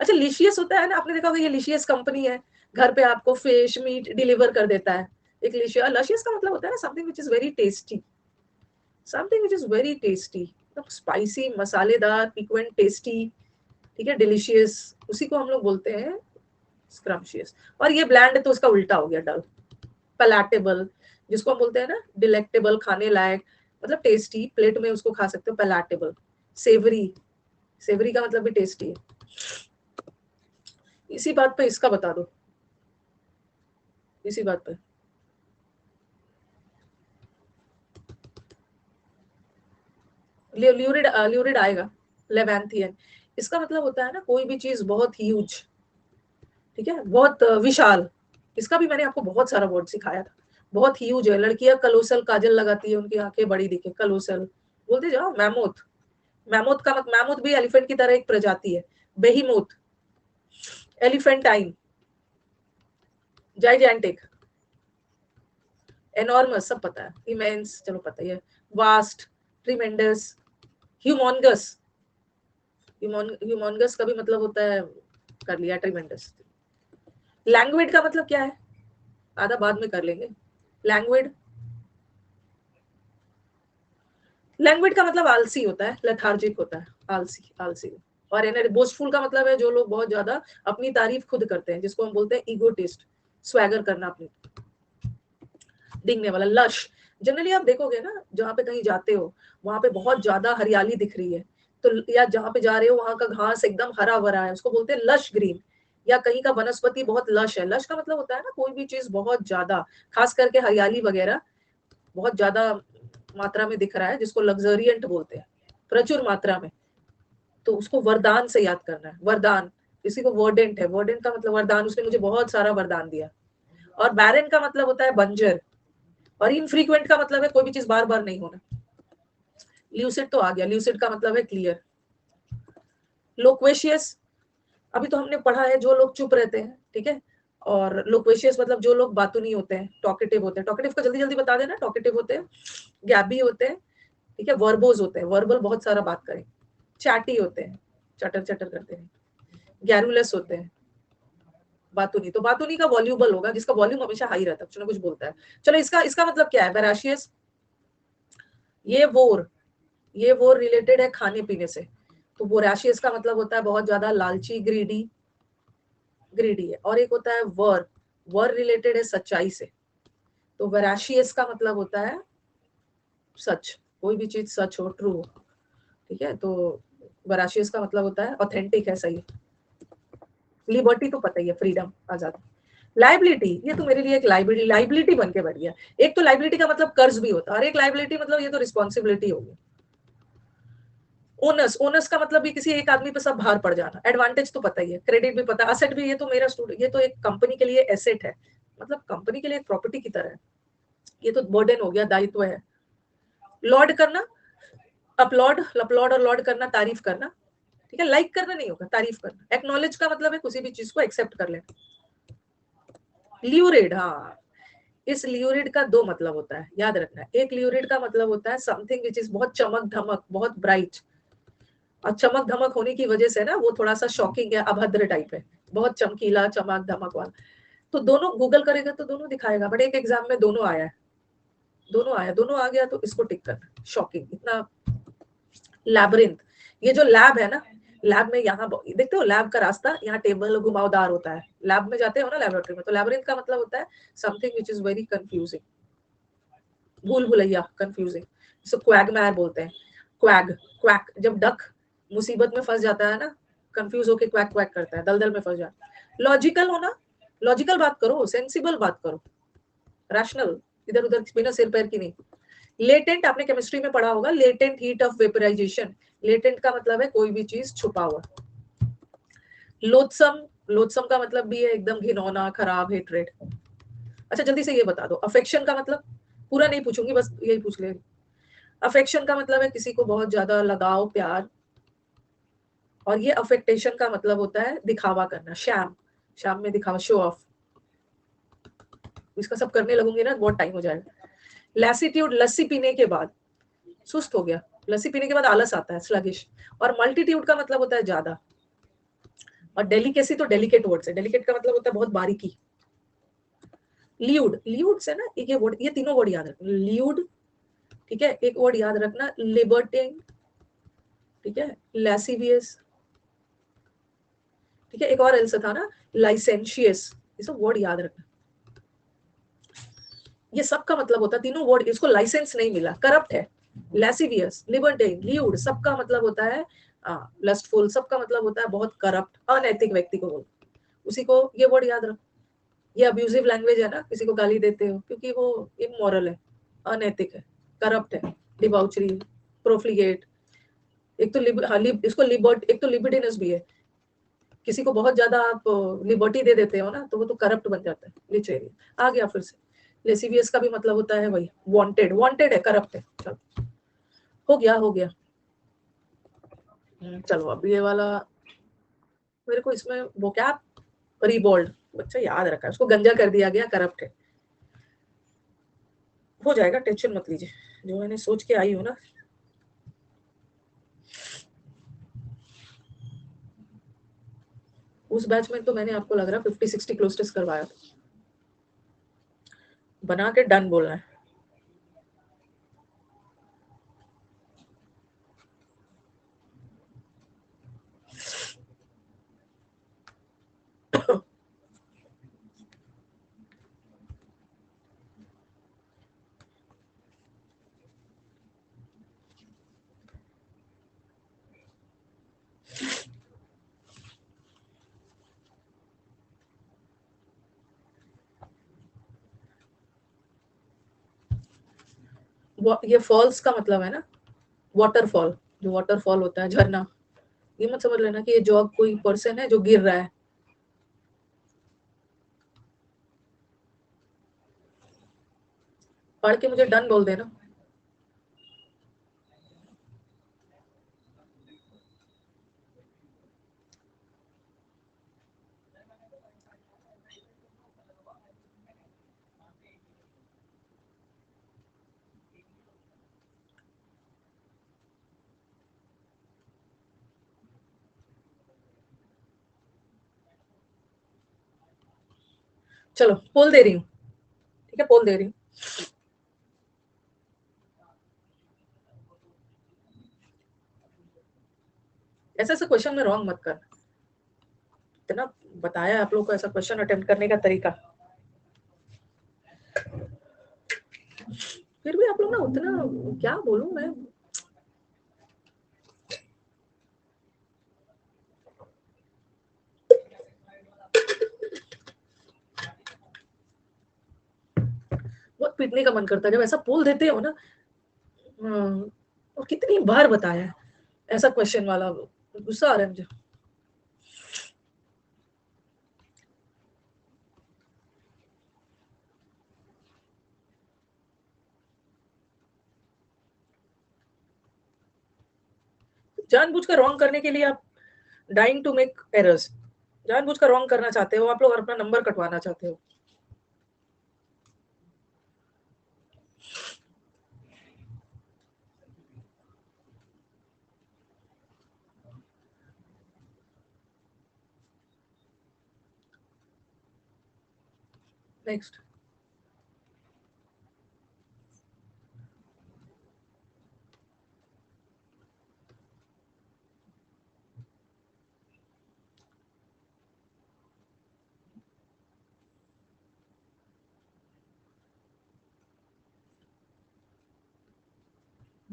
अच्छा, लिशियस होता है ना, आपने देखा होगा ये लिशियस कंपनी है, घर पे आपको फिश मीट डिलीवर कर देता है, एक लिशियस। लशियस का मतलब होता है ना something which is very tasty, something which is very tasty, मतलब स्पाइसी, मसालेदार, पिक्वेंट, टेस्टी, ठीक है, डिलीशियस, उसी को हम लोग बोलते हैं स्क्रम्शियस। और ये ब्लैंड तो उसका उल्टा हो गया, डल। पैलेटेबल, जिसको हम बोलते हैं ना डिलेक्टेबल, खाने लायक, मतलब टेस्टी, प्लेट में उसको खा सकते हो। पैलेटेबल, सेवरी, सेवरी का मतलब भी टेस्टी है। इसी बात पे इसका बता दो, इसी बात पे। ल्यूरिड, ल्यूरिड आएगा, लेवेंथियन। इसका मतलब होता है ना कोई भी चीज बहुत ह्यूज, ठीक है, बहुत विशाल। इसका भी मैंने आपको बहुत सारा वर्ड सिखाया था। बहुत ह्यूज है, लड़कियां कलोसल काजल लगाती है, उनकी आंखें बड़ी दिखे, कलोसल बोलते जाओ। मैमोथ, मैमोथ का मतलब, मैमोथ भी एलिफेंट की तरह एक प्रजाति है। बेहीमोथ, एलिफेंटाइन, जाइजेंटिक, एनॉर्मस सब पता है, इमेंस चलो पता ही है, वास्ट, ट्रिमेंडस, ह्यूमोंगस। ह्यूमोंगस का भी मतलब होता है, कर लिया, ट्रिमेंडस। लैंग्वेड का मतलब क्या है, आधा बाद में कर लेंगे। लैंग्वेड, लैंग्वेड का मतलब आलसी होता है, लेथार्जिक होता है, आलसी, आलसी। और बोस्टफुल का मतलब है जो लोग बहुत ज्यादा अपनी तारीफ खुद करते हैं, जिसको हम बोलते हैं ईगोटिस्ट, स्वैगर करना अपनी, डिंगने वाला। लश, जनरली आप देखोगे ना, जहाँ पे कहीं जाते हो वहां पे बहुत ज्यादा हरियाली दिख रही है, तो या जहाँ पे जा रहे हो वहां का घास एकदम हरा भरा है, उसको बोलते हैं लश ग्रीन। या कहीं का वनस्पति बहुत लश है, लश का मतलब होता है ना कोई भी चीज बहुत ज्यादा, खास करके हरियाली वगैरह बहुत ज्यादा मात्रा में दिख रहा है, जिसको लग्जरियंट बोलते हैं, प्रचुर मात्रा में। तो उसको वरदान से याद करना है, वरदान। इसी को वर्डेंट है, वर्डेंट का मतलब वरदान, उसने मुझे बहुत सारा वरदान दिया। और बैरन का मतलब होता है बंजर। और इनफ्रीक्वेंट का मतलब है कोई भी चीज बार बार नहीं होना। ल्यूसिड तो आ गया, ल्यूसिड का मतलब है क्लियर। लोक्वेशियस, अभी तो हमने पढ़ा है जो लोग चुप रहते हैं, ठीक है। और लोक्वेशियस मतलब जो लोग बातूनी होते हैं, टॉकेटिव होते हैं। टॉकेटिव का जल्दी जल्दी बता देना, टॉकेटिव होते हैं, गैबी होते हैं, ठीक है, वर्बोज होते हैं, वर्बल बहुत सारा बात करें। चैटी होते हैं, चटर चटर करते हैं। गैरुलस होते हैं, बातूनी, तो बातूनी का वॉल्यूबल होगा, जिसका वॉल्यूम हमेशा हाई रहता है, कुछ ना कुछ बोलता है। चलो, इसका इसका मतलब क्या है, वेराशियस, ये वोर, ये वोर रिलेटेड है खाने पीने से। तो वोराशियस का मतलब होता है बहुत ज्यादा लालची, ग्रीडी, ग्रीडी है। और एक होता है वर, वर रिलेटेड है सच्चाई से। तो वेराशियस का मतलब होता है सच, कोई भी चीज सच हो, ट्रू हो, ठीक है। तो वेराशियस का मतलब होता है ऑथेंटिक है, सही। लिबर्टी तो पता ही है, फ्रीडम, आजादी। लाइबिलिटी, ये तो मेरे लिए एक लाइबिलिटी, लाइबिलिटी बन के बैठ गया। एक तो लाइबिलिटी का मतलब कर्ज भी होता है, और एक लाइबिलिटी मतलब ये तो रिस्पॉन्सिबिलिटी होगी। ओनस, ओनस का मतलब भी किसी एक आदमी पे सब भार पड़ जाना। एडवांटेज तो पता ही है, क्रेडिट भी पता, असेट भी, ये तो मेरा स्टूडेंट, ये तो एक कंपनी के लिए एसेट है, मतलब कंपनी के लिए एक प्रॉपर्टी की तरह है। ये तो बर्डन हो गया, दायित्व है। लॉर्ड करना, अपलॉड, अपलॉड और लॉर्ड करना, तारीफ करना, ठीक है। लाइक करना नहीं होगा, तारीफ करना। एक्नॉलेज का मतलब है किसी भी चीज को एक्सेप्ट कर लेना। ल्यूरिड, हाँ, इस ल्यूरिड का दो मतलब होता है, याद रखना। एक ल्यूरिड का मतलब होता है समथिंग विच इज बहुत चमक धमक, बहुत ब्राइट। और चमक धमक होने की वजह से ना वो थोड़ा सा शॉकिंग है, अभद्र टाइप है, बहुत चमकीला, चमक धमक वाला। तो दोनों गूगल करेगा तो दोनों दिखाएगा, बट एक एग्जाम में दोनों आया है, दोनों आया, दोनों आ गया तो इसको टिक करना, शॉकिंग इतना। लैबरिंथ, ये जो लैब है ना, लैब में यहाँ देखते हो लैब का रास्ता, यहाँ टेबल घुमावदार होता है, लैब में जाते हो ना लेबोरेटरी में, तो लैबरिंथ का मतलब होता है something which is very confusing. भूल भुलैया, कंफ्यूजिंग, इसको क्वैगमायर बोलते हैं। क्वैग, क्वैक, जब डक मुसीबत में फंस जाता है ना, कंफ्यूज होके क्वैक क्वैक करता है, दलदल में फंस जाता है। लॉजिकल होना, लॉजिकल बात करो, सेंसिबल बात करो, रैशनल, इधर उधर बिना सिर पैर की नहीं। लेटेंट, आपने केमिस्ट्री में पढ़ा होगा, latent heat of vaporization. Latent का मतलब है कोई भी चीज छुपा हुआ। लोथसम, लोथसम का मतलब भी है एकदम घिनौना, खराब, हेट्रेड। अच्छा जल्दी से ये बता दो, अफेक्शन का मतलब, पूरा नहीं पूछूंगी, बस यही पूछ ले। अफेक्शन का मतलब है किसी को बहुत ज्यादा लगाव, प्यार। और ये अफेक्टेशन का मतलब होता है दिखावा करना, शैम, शाम में दिखावा, शो ऑफ। इसका सब करने लगूंगी ना बहुत टाइम हो जाएगा। लैसिट्यूड, लस्सी पीने के बाद सुस्त हो गया, लस्सी पीने के बाद आलस आता है, स्लगिश। और मल्टीट्यूड का मतलब होता है ज्यादा। और डेलिकेसी तो डेलिकेट वर्ड से, डेलिकेट का मतलब होता है बहुत बारीकी। ल्यूड, ल्यूड से ना एक ये वर्ड, ये तीनों वर्ड याद रखना, ल्यूड, ठीक है, एक वर्ड याद रखना, लिबर्टिन, ठीक है, लैसिवियस, ठीक है, एक और एल्स था ना, लाइसेंशियस, ये सब वर्ड याद रखना। ये सब का मतलब होता है, तीनों वर्ड, इसको लाइसेंस नहीं मिला, करप्ट है। लैसिवियस, लिबर्टिन, ल्यूड, सबका मतलब होता है लस्टफुल, सबका मतलब होता है बहुत करप्ट, अनैतिक व्यक्ति को बोल, उसी को ये वर्ड याद रख। ये अब्यूजिव लैंग्वेज है ना, किसी को गाली देते हो, क्योंकि वो इमोरल है, अनैतिक है, करप्ट है, डिबाउचरी, प्रोफ्लिगेट। एक तो इसको लिबर्ट, एक तो लिबर्टिनस भी है, किसी को बहुत ज्यादा आप लिबर्टी दे देते हो ना, तो वो तो करप्ट बन जाता है, लिटरेरी। आ गया फिर से। लेसिवियस का भी मतलब होता है वही, वांटेड, वांटेड है, करप्ट है। चलो हो गया, हो गया। चलो अब ये वाला, मेरे को इसमें वोकैब, रिबोल्ड, बच्चा याद रखा है, उसको गंजा कर दिया गया, करप्ट है। हो जाएगा, टेंशन मत लीजिए, जो मैंने सोच के आई हूँ ना। उस बैच में तो मैंने आपको लग रहा है 50-60 क्लोज टेस्ट करवाया था। बना के डन बोलना है। ये फॉल्स का मतलब है ना, वाटरफॉल, जो वाटरफॉल होता है, झरना। ये मत समझ लेना कि ये जॉब कोई पर्सन है जो गिर रहा है। पढ़ के मुझे डन बोल देना। चलो पोल दे रही हूँ, ठीक है, पोल दे रही हूँ। ऐसा ऐसा क्वेश्चन में रॉन्ग मत कर, इतना बताया आप लोग को ऐसा क्वेश्चन अटेम्प्ट करने का तरीका, फिर भी आप लोग ना उतना, क्या बोलूं मैं। बहुत पीटने का मन करता है जब ऐसा पोल देते हो ना। और कितनी बार बताया है ऐसा क्वेश्चन वाला, गुस्सा आ रहा है मुझे। जानबूझकर रॉन्ग करने के लिए आप, डाइंग टू मेक एरर्स, जानबूझकर रॉन्ग करना चाहते हो आप लोग और अपना नंबर कटवाना चाहते हो। नेक्स्ट।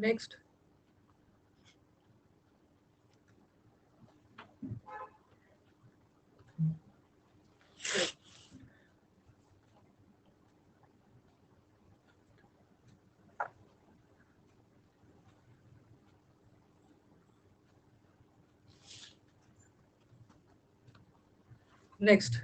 नेक्स्ट। नेक्स्ट।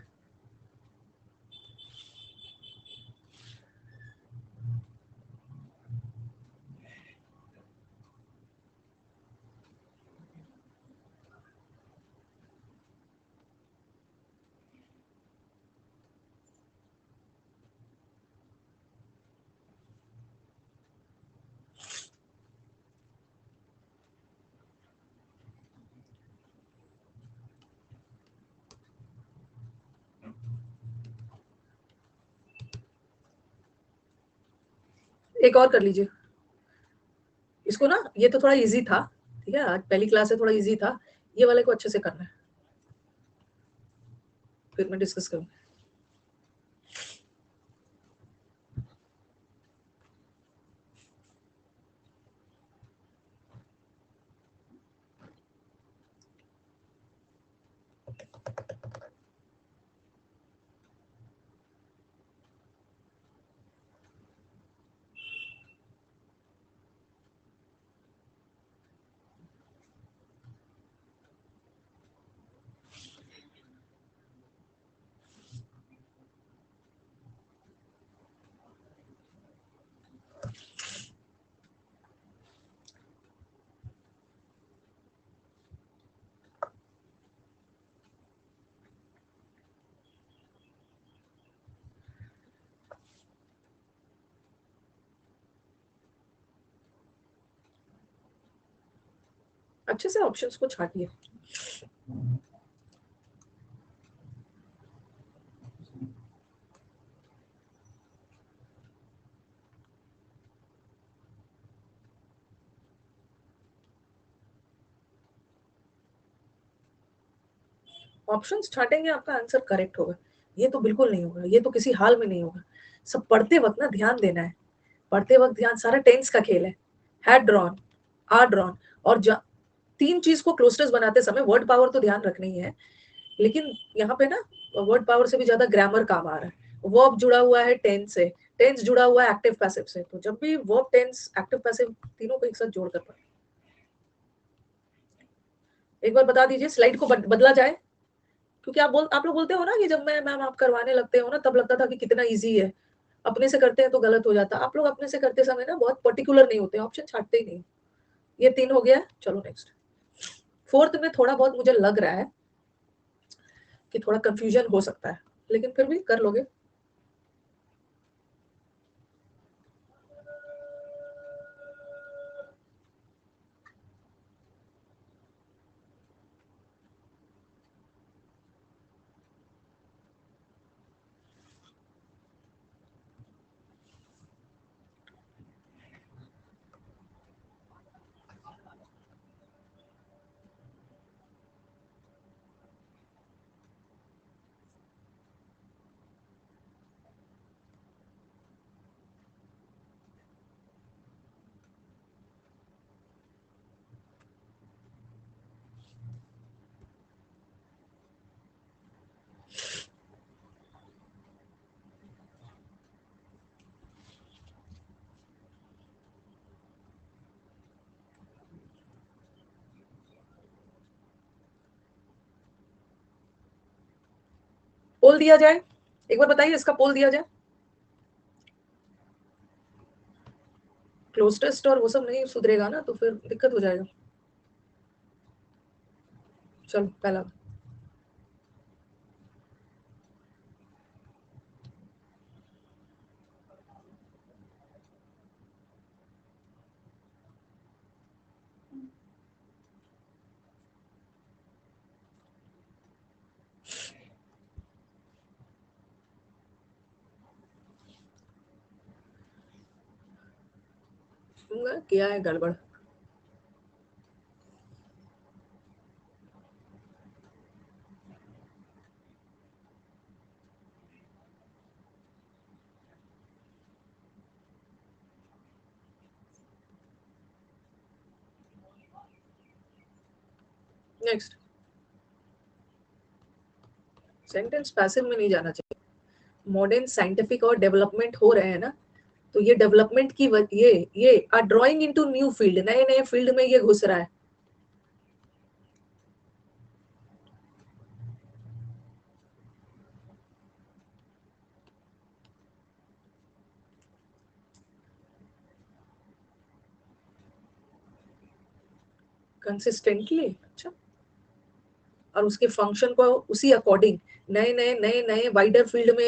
एक और कर लीजिए इसको ना, ये तो थोड़ा इजी था, ठीक है, आज पहली क्लास है, थोड़ा इजी था, ये वाले को अच्छे से करना है, फिर मैं डिस्कस करूँ। अच्छे से ऑप्शंस को छाटिए। ऑप्शंस छाटेंगे आपका आंसर करेक्ट होगा, ये तो बिल्कुल नहीं होगा, ये तो किसी हाल में नहीं होगा। सब पढ़ते वक्त ना ध्यान देना है, पढ़ते वक्त ध्यान, सारा टेंस का खेल है। हैड ड्रॉन, आर ड्रॉन, और तीन चीज को क्लोस्टर्स बनाते समय वर्ड पावर तो ध्यान रखना ही है, लेकिन यहाँ पे ना वर्ड पावर से भी ज्यादा ग्रामर काम आ रहा है। वर्ब जुड़ा हुआ है टेंस से, टेंस जुड़ा हुआ है एक्टिव पैसिव से, तो जब भी वर्ब टेंस एक्टिव पैसिव तीनों को एक साथ जोड़कर पढ़े। एक बार बता दीजिए स्लाइड को बदला जाए, क्योंकि आप लोग बोलते हो ना कि जब मैं मैम आप करवाने लगते हो ना तब लगता था कि कितना इजी है, अपने से करते हैं तो गलत हो जाता। आप लोग अपने से करते समय ना बहुत पर्टिकुलर नहीं होते, ऑप्शन छाटते ही नहीं। ये 3 हो गया, चलो नेक्स्ट। फोर्थ में थोड़ा बहुत मुझे लग रहा है कि थोड़ा कंफ्यूजन हो सकता है, लेकिन फिर भी कर लोगे। पोल दिया जाए, एक बार बताइए इसका पोल दिया जाए। क्लोज टेस्ट और वो सब नहीं सुधरेगा ना तो फिर दिक्कत हो जाएगा। चलो पहला। किया है गड़बड़। नेक्स्ट सेंटेंस पैसिव में नहीं जाना चाहिए। मॉडर्न साइंटिफिक और डेवलपमेंट हो रहे हैं ना, तो ये डेवलपमेंट की ये are drawing into new field, नए नए फील्ड में ये घुस रहा है। कंसिस्टेंटली, अच्छा, और उसके फंक्शन को उसी अकॉर्डिंग नए नए वाइडर फील्ड में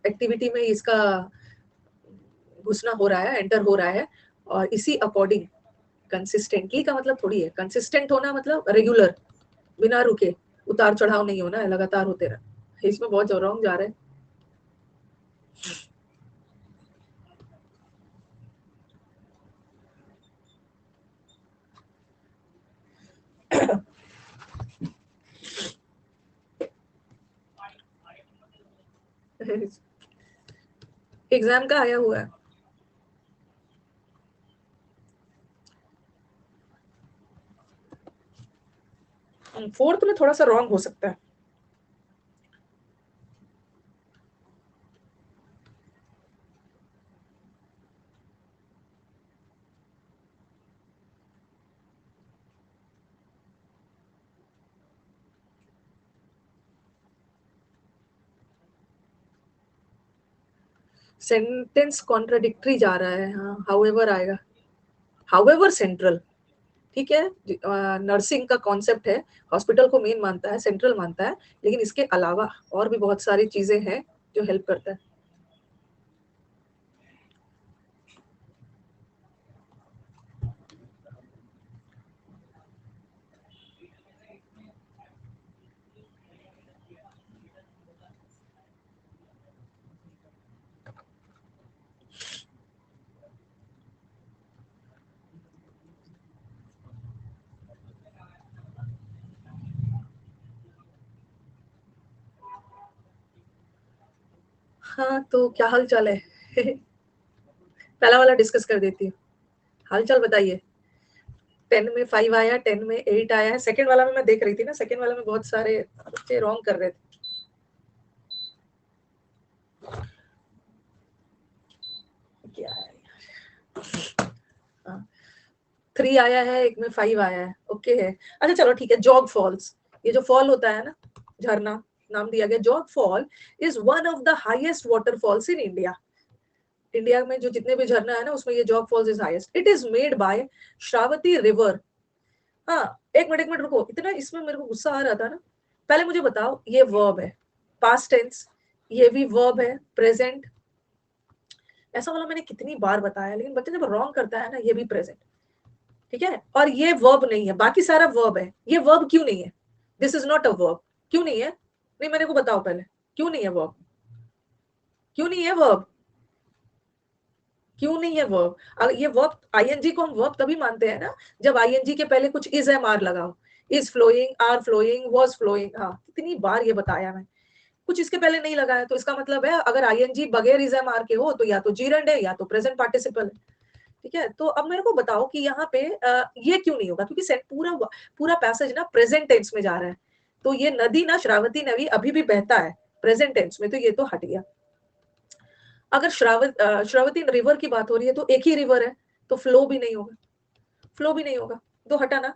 एक्टिविटी में इसका घुसना हो रहा है, एंटर हो रहा है, और इसी अकॉर्डिंग कंसिस्टेंटली का मतलब थोड़ी है, कंसिस्टेंट होना मतलब रेगुलर, बिना रुके, उतार चढ़ाव नहीं होना है, लगातार होते रहे। इसमें बहुत रॉन्ग जा रहे हैं। एग्जाम का आया हुआ है। फोर्थ में थोड़ा सा रॉन्ग हो सकता है। सेंटेंस कॉन्ट्राडिक्टरी जा रहा है, हाँ, हाउएवर आएगा, हाउएवर सेंट्रल, ठीक है। नर्सिंग का कॉन्सेप्ट है, हॉस्पिटल को मेन मानता है, सेंट्रल मानता है, लेकिन इसके अलावा और भी बहुत सारी चीजें हैं जो हेल्प करता है। हाँ, तो क्या हाल चाल है? पहला वाला डिस्कस कर देती हूँ। हाल चाल बताइए। 10 में 5 आया, 10 में 8 आया है। सेकंड वाला में मैं देख रही थी ना, सेकंड वाला में बहुत सारे बच्चे रॉन्ग कर रहे थे। क्या है? 3 आया है, एक में 5 आया है, ओके है। अच्छा चलो ठीक है, जॉग फॉल्स, ये जो फॉल होता है ना, झरना नाम दिया गया, Jog fall is one of the highest waterfalls in India. India में जो जितने भी झरना है ना, उसमें ये Jog falls is highest. It is made by Sharavati river. हाँ, एक मिनट रुको, इतना इसमें मेरे को गुस्सा आ रहा था ना। पहले मुझे बताओ, ये वर्ब है, पास्ट टेंस, ये भी वर्ब है, प्रेजेंट, ऐसा वाला मैंने कितनी बार बताया, लेकिन बच्चे जब रॉन्ग करता है ना, ये भी प्रेजेंट, ठीक है। और ये वर्ब नहीं है, बाकी सारा वर्ब है, ये वर्ब क्यों नहीं है? This is not a verb, क्यों नहीं है? नहीं, मेरे को बताओ पहले, क्यों नहीं है वर्ब? क्यों नहीं है वर्ब? क्यों नहीं है वर्ब? अगर ये वर्ब, आईएनजी को हम वर्ब तभी मानते हैं ना, जब आईएनजी के पहले कुछ इज एम आर लगाओ, is flowing, are flowing, was flowing. हाँ, कितनी बार ये बताया मैं, कुछ इसके पहले नहीं लगाया, तो इसका मतलब है अगर आईएनजी बगैर इज एम आर के हो तो या तो जीरंड है या तो प्रेजेंट पार्टिसिपल है, ठीक है। तो अब मेरे को बताओ कि यहाँ पे ये क्यों नहीं होगा, क्योंकि पूरा पूरा पैसेज ना प्रेजेंट टेंस में जा रहा है, तो ये नदी ना, श्रावती नदी अभी भी बहता है प्रेजेंट टेंस में, तो ये तो हट गया। अगर श्रावती रिवर की बात हो रही है तो एक ही रिवर है, तो फ्लो भी नहीं होगा, फ्लो भी नहीं होगा, दो हटा ना,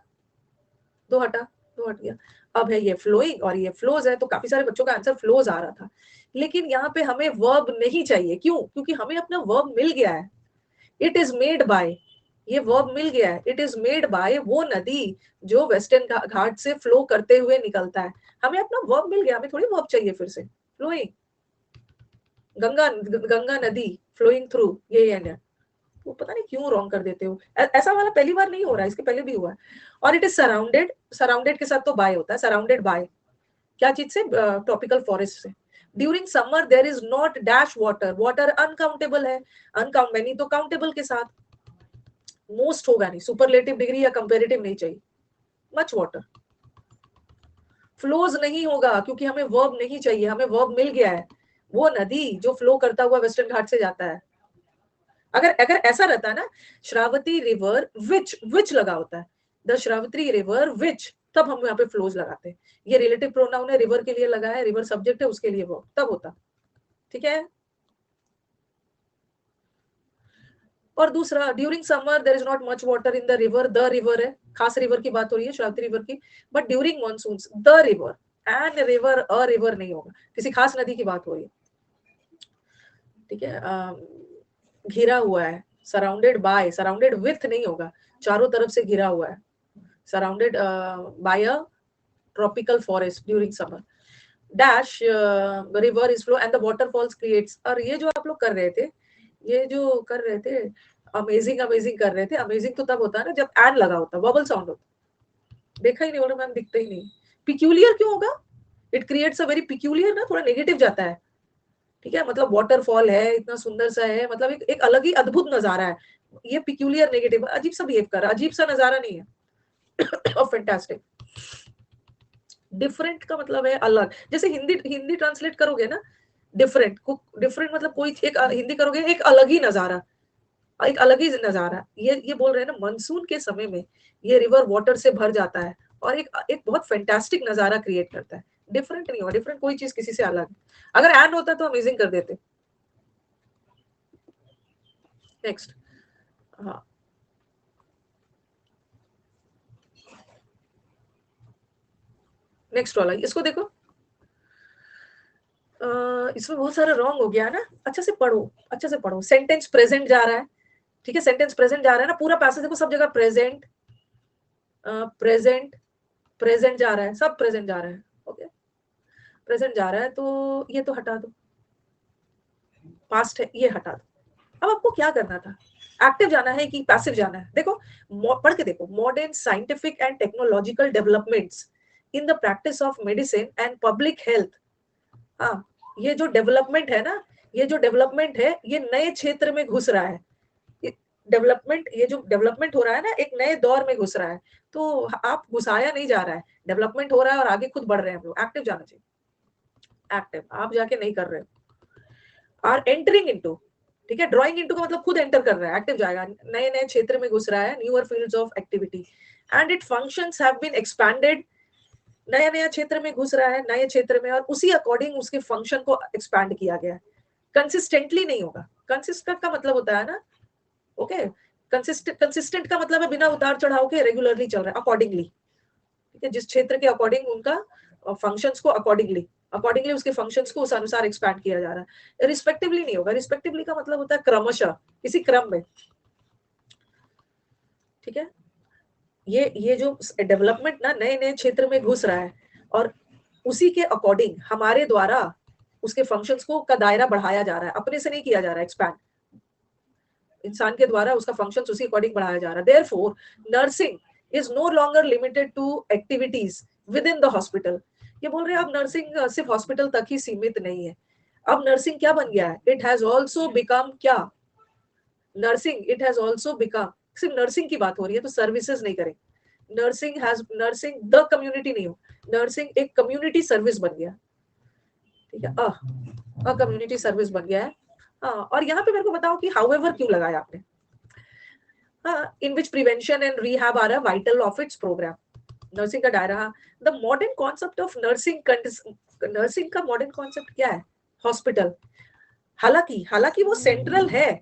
दो हटा, दो हट गया। अब है ये फ्लोइंग और ये फ्लोज है, तो काफी सारे बच्चों का आंसर फ्लोज आ रहा था, लेकिन यहाँ पे हमें वर्ब नहीं चाहिए, क्यों? क्योंकि हमें अपना वर्ब मिल गया है, इट इज मेड बाय, ये वर्ब मिल गया है, इट इज मेड बाय वो नदी जो वेस्टर्न घाट से फ्लो करते हुए निकलता है। हमें अपना वर्ब मिल गया, हमें थोड़ी वर्ब चाहिए फिर से। फ्लोइंग, गंगा, गंगा नदी फ्लोइंग थ्रू, ये है। वो पता नहीं क्यों रॉन्ग कर देते हो, ऐसा वाला पहली बार नहीं हो रहा है, इसके पहले भी हुआ है। और इट इज सराउंडेड, सराउंडेड के साथ तो बाय होता है, सराउंडेड बाय क्या चीज से? ट्रॉपिकल फॉरेस्ट से। During summer there is not dash water, water uncountable है, अनकाउंट मैनी तो काउंटेबल के साथ, मोस्ट होगा नहीं, सुपरलेटिव डिग्री या कंपेरेटिव नहीं चाहिए, मच वाटर। फ्लोज नहीं होगा क्योंकि हमें वर्ब नहीं चाहिए, हमें वर्ब मिल गया है, वो नदी जो फ्लो करता हुआ वेस्टर्न घाट से जाता है। अगर अगर ऐसा रहता है ना, श्रावती रिवर विच लगा होता है, द श्रावती रिवर विच तब हम यहाँ पे फ्लोज लगाते हैं। ये रिलेटिव प्रोनाउन है, रिवर के लिए लगा है, रिवर सब्जेक्ट है, उसके लिए वो तब होता। ठीक है। और दूसरा, during summer there is not much water in the river, the river है, खास रिवर की बात हो रही है, शरावती रिवर की। But during monsoon the river and river, a river नहीं होगा, किसी खास नदी की बात हो रही है। ठीक है। घिरा हुआ है, सराउंडेड बाय, सराउंडेड विथ नहीं होगा, चारों तरफ से घिरा हुआ है, surrounded by a tropical forest during summer. Dash river is flow and the waterfalls creates. और ये जो आप लोग कर रहे थे, ये जो कर रहे थे, अमेजिंग अमेजिंग कर रहे थे, अमेजिंग तो तब होता है ना जब एन लगा होता, बबल साउंड होता। देखा ही नहीं, बोलो मैम दिखता ही नहीं। पिक्यूलियर क्यों होगा? It creates a very peculiar, ना थोड़ा नेगेटिव जाता है। ठीक है, मतलब वाटरफॉल है, इतना सुंदर सा है, मतलब एक अलग ही अद्भुत नजारा है, ये पिक्यूलियर नेगेटिव, अजीब सा बिहेव कर रहा है, अजीब सा नजारा नहीं है। और फैंटास्टिक। डिफरेंट का मतलब है अलग, जैसे हिंदी हिंदी ट्रांसलेट करोगे ना, डिफरेंट को, डिफरेंट मतलब कोई एक हिंदी करोगे एक अलग ही नजारा, एक अलग ही नजारा। ये बोल रहे हैं ना, मानसून के समय में ये रिवर वाटर से भर जाता है और एक एक बहुत फैंटास्टिक नजारा क्रिएट करता है। डिफरेंट नहीं होगा, डिफरेंट कोई चीज किसी से अलग। अगर एंड होता तो अमेजिंग कर देते। नेक्स्ट। हाँ, नेक्स्ट वाला इसको देखो। इसमें बहुत सारा रॉन्ग हो गया ना, अच्छे से पढ़ो, अच्छे से पढ़ो। सेंटेंस प्रेजेंट जा रहा है, ठीक है, सेंटेंस प्रेजेंट जा रहा है ना, पूरा पैसेज देखो, सब जगह प्रेजेंट, प्रेजेंट, प्रेजेंट जा रहा है, सब प्रेजेंट जा रहा है। ओके, प्रेजेंट जा रहा है तो ये तो हटा दो, पास्ट है ये हटा दो। अब आपको क्या करना था, एक्टिव जाना है कि पैसिव जाना है? देखो, पढ़ के देखो, modern scientific and technological developments in the practice of medicine and public health. हाँ, ये जो डेवलपमेंट है ना, ये जो डेवलपमेंट है, ये नए क्षेत्र में घुस रहा है। डेवलपमेंट, ये जो डेवलपमेंट हो रहा है ना, एक नए दौर में घुस रहा है। तो आप घुसाया नहीं जा रहा है, डेवलपमेंट हो रहा है और आगे खुद बढ़ रहे हैं हम लोग। एक्टिव जाना चाहिए, एक्टिव, आप जाके नहीं कर रहे हो। आर एंटरिंग इनटू, ठीक है, ड्राइंग इनटू का मतलब खुद एंटर कर रहा है, एक्टिव जाएगा, नए नए क्षेत्र में घुस रहा है, newer fields of activity and it functions have been expanded. नया नया क्षेत्र में घुस रहा है, नए क्षेत्र में, और उसी अकॉर्डिंग उसके फंक्शन को एक्सपैंड किया गया है। कंसिस्टेंटली नहीं होगा, कंसिस्टेंट का मतलब होता है ना, ओके, कंसिस्टेंट का मतलब है बिना उतार चढ़ाव के रेगुलरली चल रहा है, अकॉर्डिंगली। ठीक है, जिस क्षेत्र के अकॉर्डिंग उनका फंक्शंस को अकॉर्डिंगली, अकॉर्डिंगली उसके फंक्शंस को उस अनुसार एक्सपैंड किया जा रहा है। रिस्पेक्टिवली नहीं होगा, रिस्पेक्टिवली का मतलब होता है क्रमशः, किसी क्रम में। ठीक है, ये जो डेवलपमेंट ना नए नए क्षेत्र में घुस रहा है और उसी के अकॉर्डिंग हमारे द्वारा उसके फंक्शंस को का दायरा बढ़ाया जा रहा है, अपने से नहीं किया जा रहा है एक्सपैंड, इंसान के द्वारा उसका फंक्शंस उसी अकॉर्डिंग बढ़ाया जा रहा है। Therefore nursing is no longer limited to activities within the hospital. ये बोल रहे हैं अब नर्सिंग सिर्फ हॉस्पिटल तक ही सीमित नहीं है, अब नर्सिंग क्या बन गया है, इट हैज ऑल्सो बिकम क्या, nursing it has also become, सिर्फ नर्सिंग की बात हो रही है तो सर्विसेज नहीं करेंगे, nursing has, nursing the community नहीं हो, नर्सिंग एक कम्युनिटी सर्विस बन गया। ठीक है, कम्युनिटी सर्विस बन गया है। हाँ, और यहाँ पे मेरे को बताओ कि हाउएवर क्यों लगाया आपने? In which prevention and rehab are a vital of its programme. Nursing का दायरा, the modern concept of nursing, nursing का मॉडर्न कॉन्सेप्ट क्या है? हॉस्पिटल। हालांकि हालांकि वो सेंट्रल है,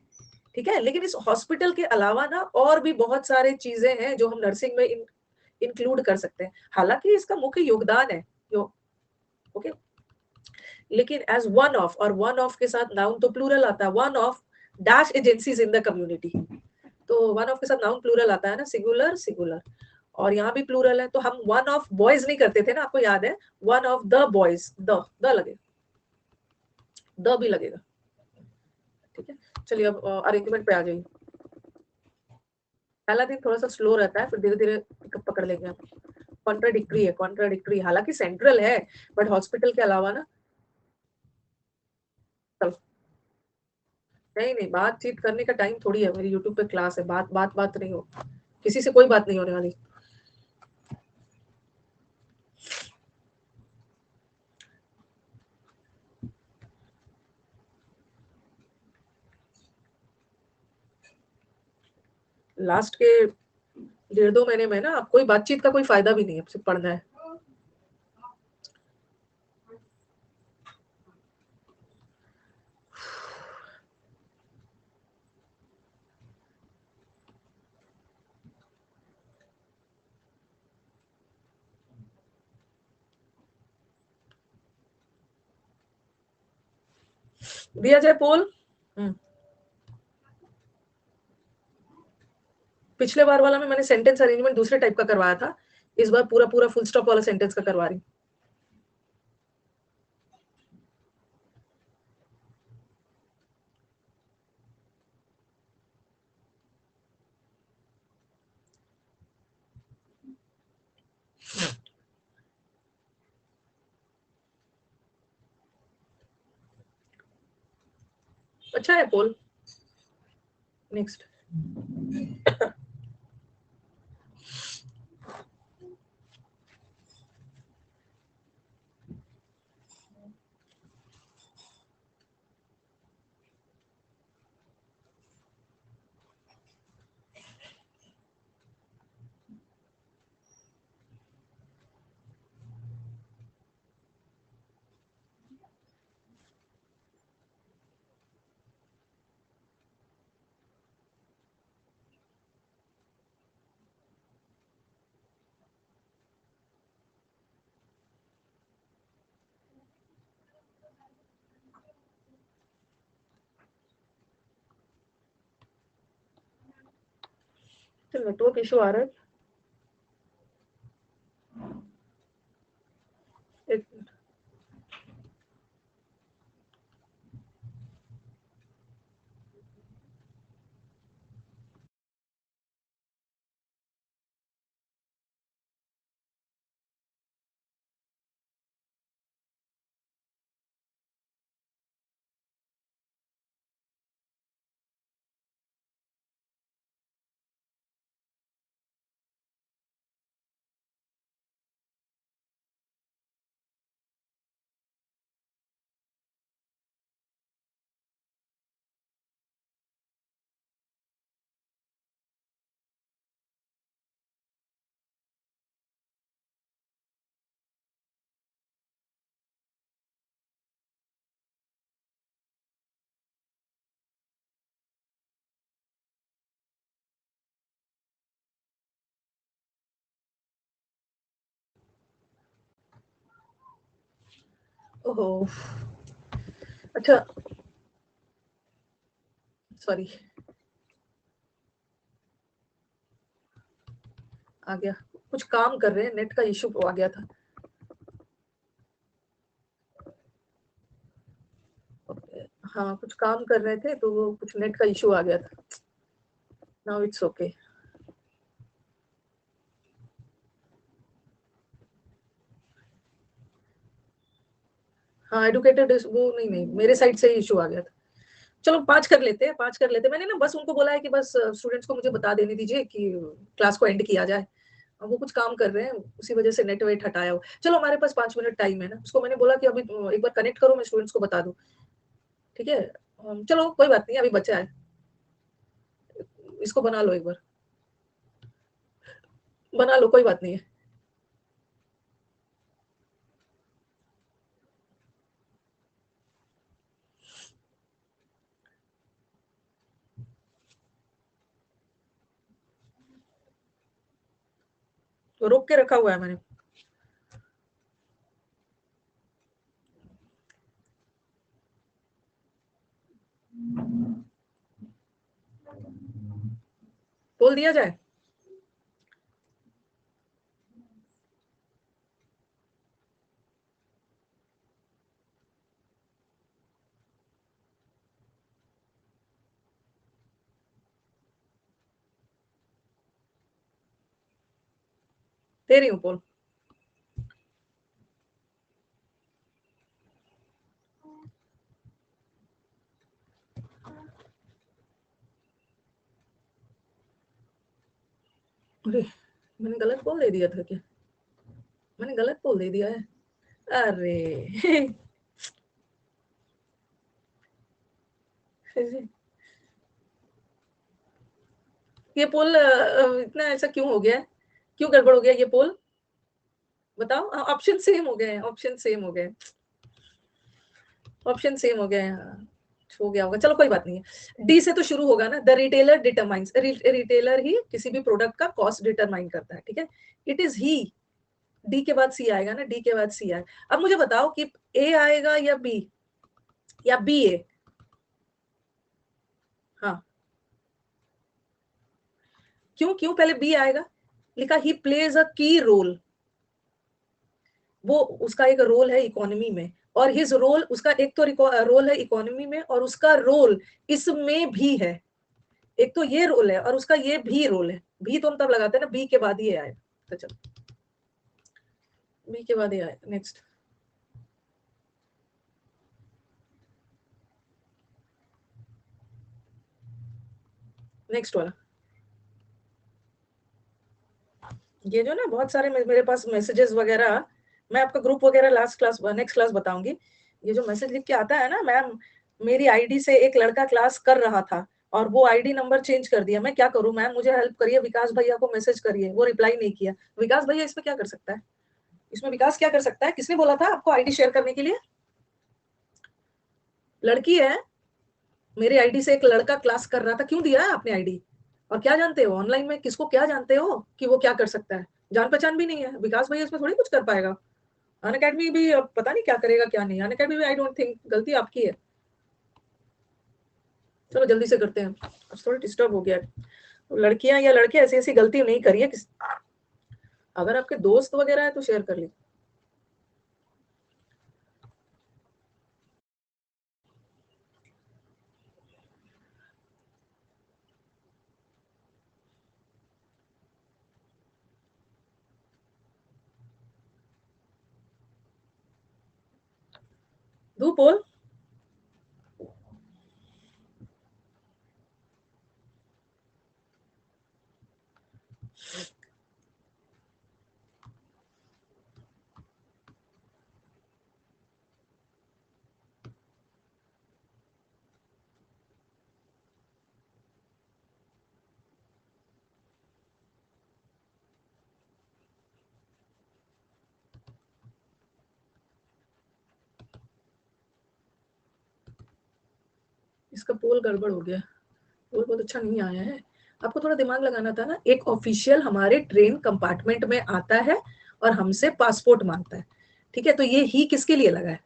ठीक है, लेकिन इस हॉस्पिटल के अलावा ना और भी बहुत सारे चीजें हैं जो हम नर्सिंग में इंक्लूड कर सकते हैं, हालांकि इसका मुख्य योगदान है जो, ओके, लेकिन एज वन ऑफ, और वन ऑफ के साथ नाउन तो प्लूरल आता है, one of dash agencies in the community, तो वन ऑफ के साथ नाउन प्लूरल आता है ना, सिंगुलर सिंगुलर, और यहाँ भी प्लूरल है, तो हम वन ऑफ बॉयज नहीं करते थे ना, आपको याद है, one of the boys, the लगेगा, द भी लगेगा। ठीक है, चलिए अब अरेंजमेंट पे आ जाइए। पहला दिन थोड़ा सा स्लो रहता है, फिर धीरे धीरे पकड़ लेंगे आप। कॉन्ट्राडिक्टरी है, कॉन्ट्राडिक्टरी, हालांकि सेंट्रल है बट हॉस्पिटल के अलावा ना, चलो, नहीं नहीं, बातचीत करने का टाइम थोड़ी है, मेरी यूट्यूब पे क्लास है, बात बात बात नहीं हो, किसी से कोई बात नहीं होने वाली। लास्ट के 1.5-2 महीने में ना कोई बातचीत का कोई फायदा भी नहीं है, सिर्फ पढ़ना है। दिया जाए पोल। पिछले बार वाला में मैंने सेंटेंस अरेंजमेंट दूसरे टाइप का करवाया था, इस बार पूरा पूरा फुल स्टॉप वाला सेंटेंस का करवा रही हूँ। अच्छा है पोल। नेक्स्ट। नेटवर्क इशू आ रहा है। एक मिनट। ओहो, अच्छा सॉरी, आ गया। कुछ काम कर रहे हैं, नेट का इशू आ गया था। हाँ, कुछ काम कर रहे थे तो वो कुछ नेट का इशू आ गया था। Now it's okay. हाँ, एडुकेटेड वो नहीं, मेरे साइड से ही इशू आ गया था। चलो 5 कर लेते हैं, 5 कर लेते हैं। मैंने ना बस उनको बोला है कि बस स्टूडेंट्स को मुझे बता देने दीजिए कि क्लास को एंड किया जाए। अब वो कुछ काम कर रहे हैं, उसी वजह से नेट वेट हटाया हो। चलो हमारे पास 5 मिनट टाइम है ना, उसको मैंने बोला कि अभी एक बार कनेक्ट करो, मैं स्टूडेंट्स को बता दूँ। ठीक है? चलो कोई बात नहीं, अभी बचा है। इसको बना लो एक बार। बना लो, कोई बात नहीं है। तो रोक के रखा हुआ है मैंने। बोल दिया जाए? दे रही हूँ पोल। अरे, मैंने गलत पोल दे दिया था क्या? मैंने गलत पोल दे दिया है। अरे! ये पोल इतना ऐसा क्यों हो गया है? क्यों गड़बड़ हो गया ये पोल? बताओ। ऑप्शन सेम हो गए हैं, ऑप्शन सेम हो गए, ऑप्शन सेम हो गए हैं। हो गया होगा, चलो कोई बात नहीं है। डी से तो शुरू होगा ना, द रिटेलर डिटरमाइंस, रिटेलर ही किसी भी प्रोडक्ट का कॉस्ट डिटरमाइन करता है, ठीक है। इट इज ही, डी के बाद सी आएगा ना, डी के बाद सी आएगा। अब मुझे बताओ कि ए आएगा या बी, या बी ए? हाँ, क्यों क्यों पहले बी आएगा? लिखा ही प्लेज अ की रोल, वो उसका एक रोल है इकोनॉमी में, और हिज रोल, उसका एक तो रोल है इकोनॉमी में, और उसका रोल इसमें भी है। एक तो ये रोल है और उसका ये भी रोल है। भी तो हम तब लगाते हैं ना, बी के बाद ये आए, तो चलो बी के बाद ये आए। नेक्स्ट, नेक्स्ट वाला। ये जो ना बहुत सारे मेरे पास मैसेजेस वगैरह, मैं आपका ग्रुप वगैरह लास्ट क्लास, नेक्स्ट क्लास बताऊंगी। ये जो मैसेज लिख के आता है ना, मैम मेरी आईडी से एक लड़का क्लास कर रहा था और वो आईडी नंबर चेंज कर दिया, मैं क्या करूं मैम, मुझे हेल्प करिए, विकास भैया को मैसेज करिए, वो रिप्लाई नहीं किया। विकास भैया इसमें क्या कर सकता है? इसमें विकास क्या कर सकता है? किसने बोला था आपको आईडी शेयर करने के लिए? लड़की है, मेरे आईडी से एक लड़का क्लास कर रहा था, क्यों दिया है आपने आईडी? और क्या जानते हो ऑनलाइन में किसको, क्या जानते हो कि वो क्या कर सकता है? जान पहचान भी नहीं है विकास भैया, इसमें थोड़ी कुछ कर पाएगा। अन अकेडमी भी अब पता नहीं क्या करेगा क्या नहीं, अन अकेडमी भी आई डोंट थिंक, गलती आपकी है। चलो जल्दी से करते हैं, आज थोड़ा डिस्टर्ब हो गया है। तो लड़कियां या लड़के ऐसी ऐसी गलती नहीं करिए, अगर आपके दोस्त वगैरह है तो शेयर कर लीजिए। धूप बोल। इसका पोल गड़बड़ हो गया, पोल बहुत अच्छा नहीं आया है। आपको थोड़ा दिमाग लगाना था ना। एक ऑफिशियल हमारे ट्रेन कंपार्टमेंट में आता है और हमसे पासपोर्ट मांगता है, ठीक है। तो ये ही किसके लिए लगा है?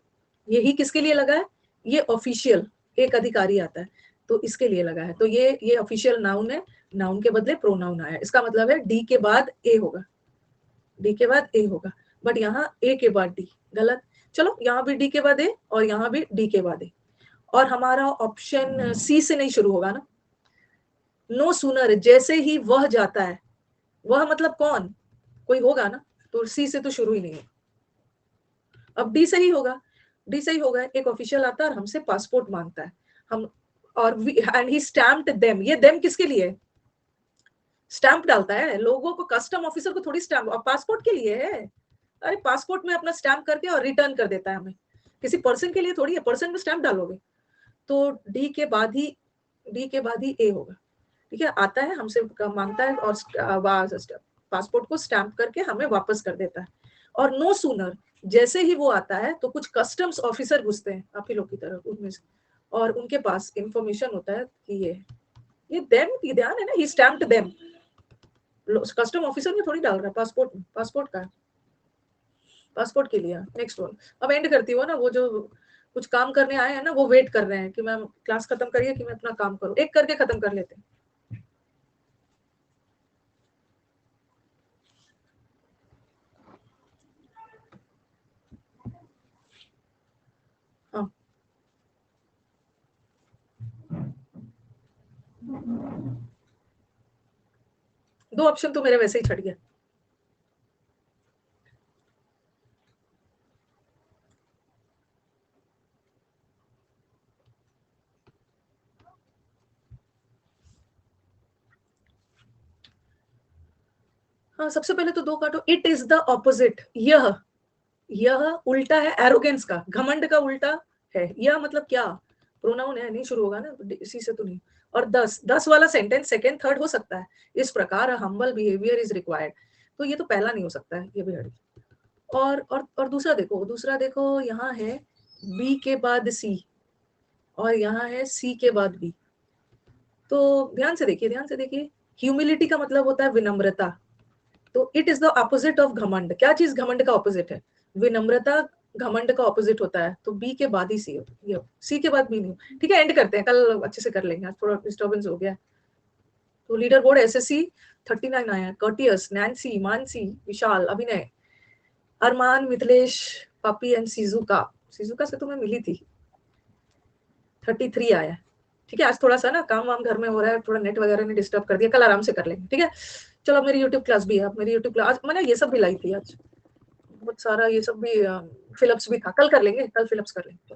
ये ही किसके लिए लगा है? ये ऑफिशियल एक अधिकारी आता है तो इसके लिए लगा है। तो ये ऑफिशियल नाउन है, नाउन के बदले प्रोनाउन आया, इसका मतलब है डी के बाद ए होगा, डी के बाद ए होगा। बट यहाँ ए के बाद डी, गलत। चलो यहाँ भी डी के बाद ए और यहाँ भी डी के बाद ए, और हमारा ऑप्शन सी से नहीं शुरू होगा ना। नो सूनर, जैसे ही वह जाता है, वह मतलब कौन, कोई होगा ना, तो सी से तो शुरू ही नहीं है। अब डी सही होगा, डी सही होगा। एक ऑफिशियल आता है और हमसे पासपोर्ट मांगता है, हम, और एंड ही स्टैम्प्ड देम, ये देम किसके लिए? स्टैंप डालता है लोगों को, कस्टम ऑफिसर को थोड़ी स्टैंप, और पासपोर्ट के लिए है। अरे पासपोर्ट में अपना स्टैंप करके और रिटर्न कर देता है हमें, किसी पर्सन के लिए थोड़ी है, पर्सन में स्टैंप डालोगे। तो डी के बाद ही, डी के बाद ही ए होगा, ठीक है। आता है हमसे मांगता है और पासपोर्ट को स्टैंप करके हमें वापस कर देता है। और नो सूनर, जैसे ही वो आता है तो कुछ कस्टम्स ऑफिसर घुसते हैं आप ही लोग की तरफ उनमें से, और उनके पास इंफॉर्मेशन होता है कि ये देम, ध्यान है ना, ही स्टैम्प्ड देम, कस्टम ऑफिसर में थोड़ी डाल रहा है, पासपोर्ट में, पासपोर्ट का, पासपोर्ट के लिए। नेक्स्ट वन, अब एंड करती हुआ ना, वो जो कुछ काम करने आए हैं ना, वो वेट कर रहे हैं कि मैम क्लास खत्म करिए कि मैं अपना काम करूं, एक करके खत्म कर लेते हैं। हाँ, दो ऑप्शन तो मेरे वैसे ही छट गया। हाँ, सबसे पहले तो दो काटो। इट इज द ऑपोजिट, यह उल्टा है एरोगेंस का, घमंड का उल्टा है। यह मतलब क्या? प्रोनाउन है, नहीं शुरू होगा ना, इसी से तो नहीं। और 10 वाला सेंटेंस सेकंड थर्ड हो सकता है। इस प्रकार हम्बल बिहेवियर इज रिक्वायर्ड। तो ये तो पहला नहीं हो सकता है, ये भी हट। और दूसरा देखो यहाँ है बी के बाद सी और यहाँ है सी के बाद बी। तो ध्यान से देखिए ह्यूमिलिटी का मतलब होता है विनम्रता। तो it is the opposite of घमंड। क्या चीज घमंड का ऑपोजिट है? विनम्रता घमंड का ऑपोजिट होता है। तो बी के बाद ही सी हो, ये सी के बाद बी नहीं। ठीक है, एंड करते हैं, कल अच्छे से कर लेंगे, आज थोड़ा डिस्टर्बेंस हो गया। तो लीडर बोर्ड एसएससी 39 आया। कर्टियस, नैन्सी, मानसी, विशाल, अभिनय, अरमान, मिथिलेश, पपी एंड सीजुका। सीजुका से तो मैं मिली थी। 33 आया। ठीक है, आज थोड़ा सा ना काम वाम घर में हो रहा है, थोड़ा नेट वगैरह ने डिस्टर्ब कर दिया, कल आराम से कर लेंगे। ठीक है, चलो मेरी यूट्यूब क्लास भी है। अब मेरी यूट्यूब क्लास मैंने ये सब भी लाई थी आज, बहुत सारा ये सब भी फिलअप्स भी था, कल कर लेंगे, कल फिलअप्स कर लेंगे।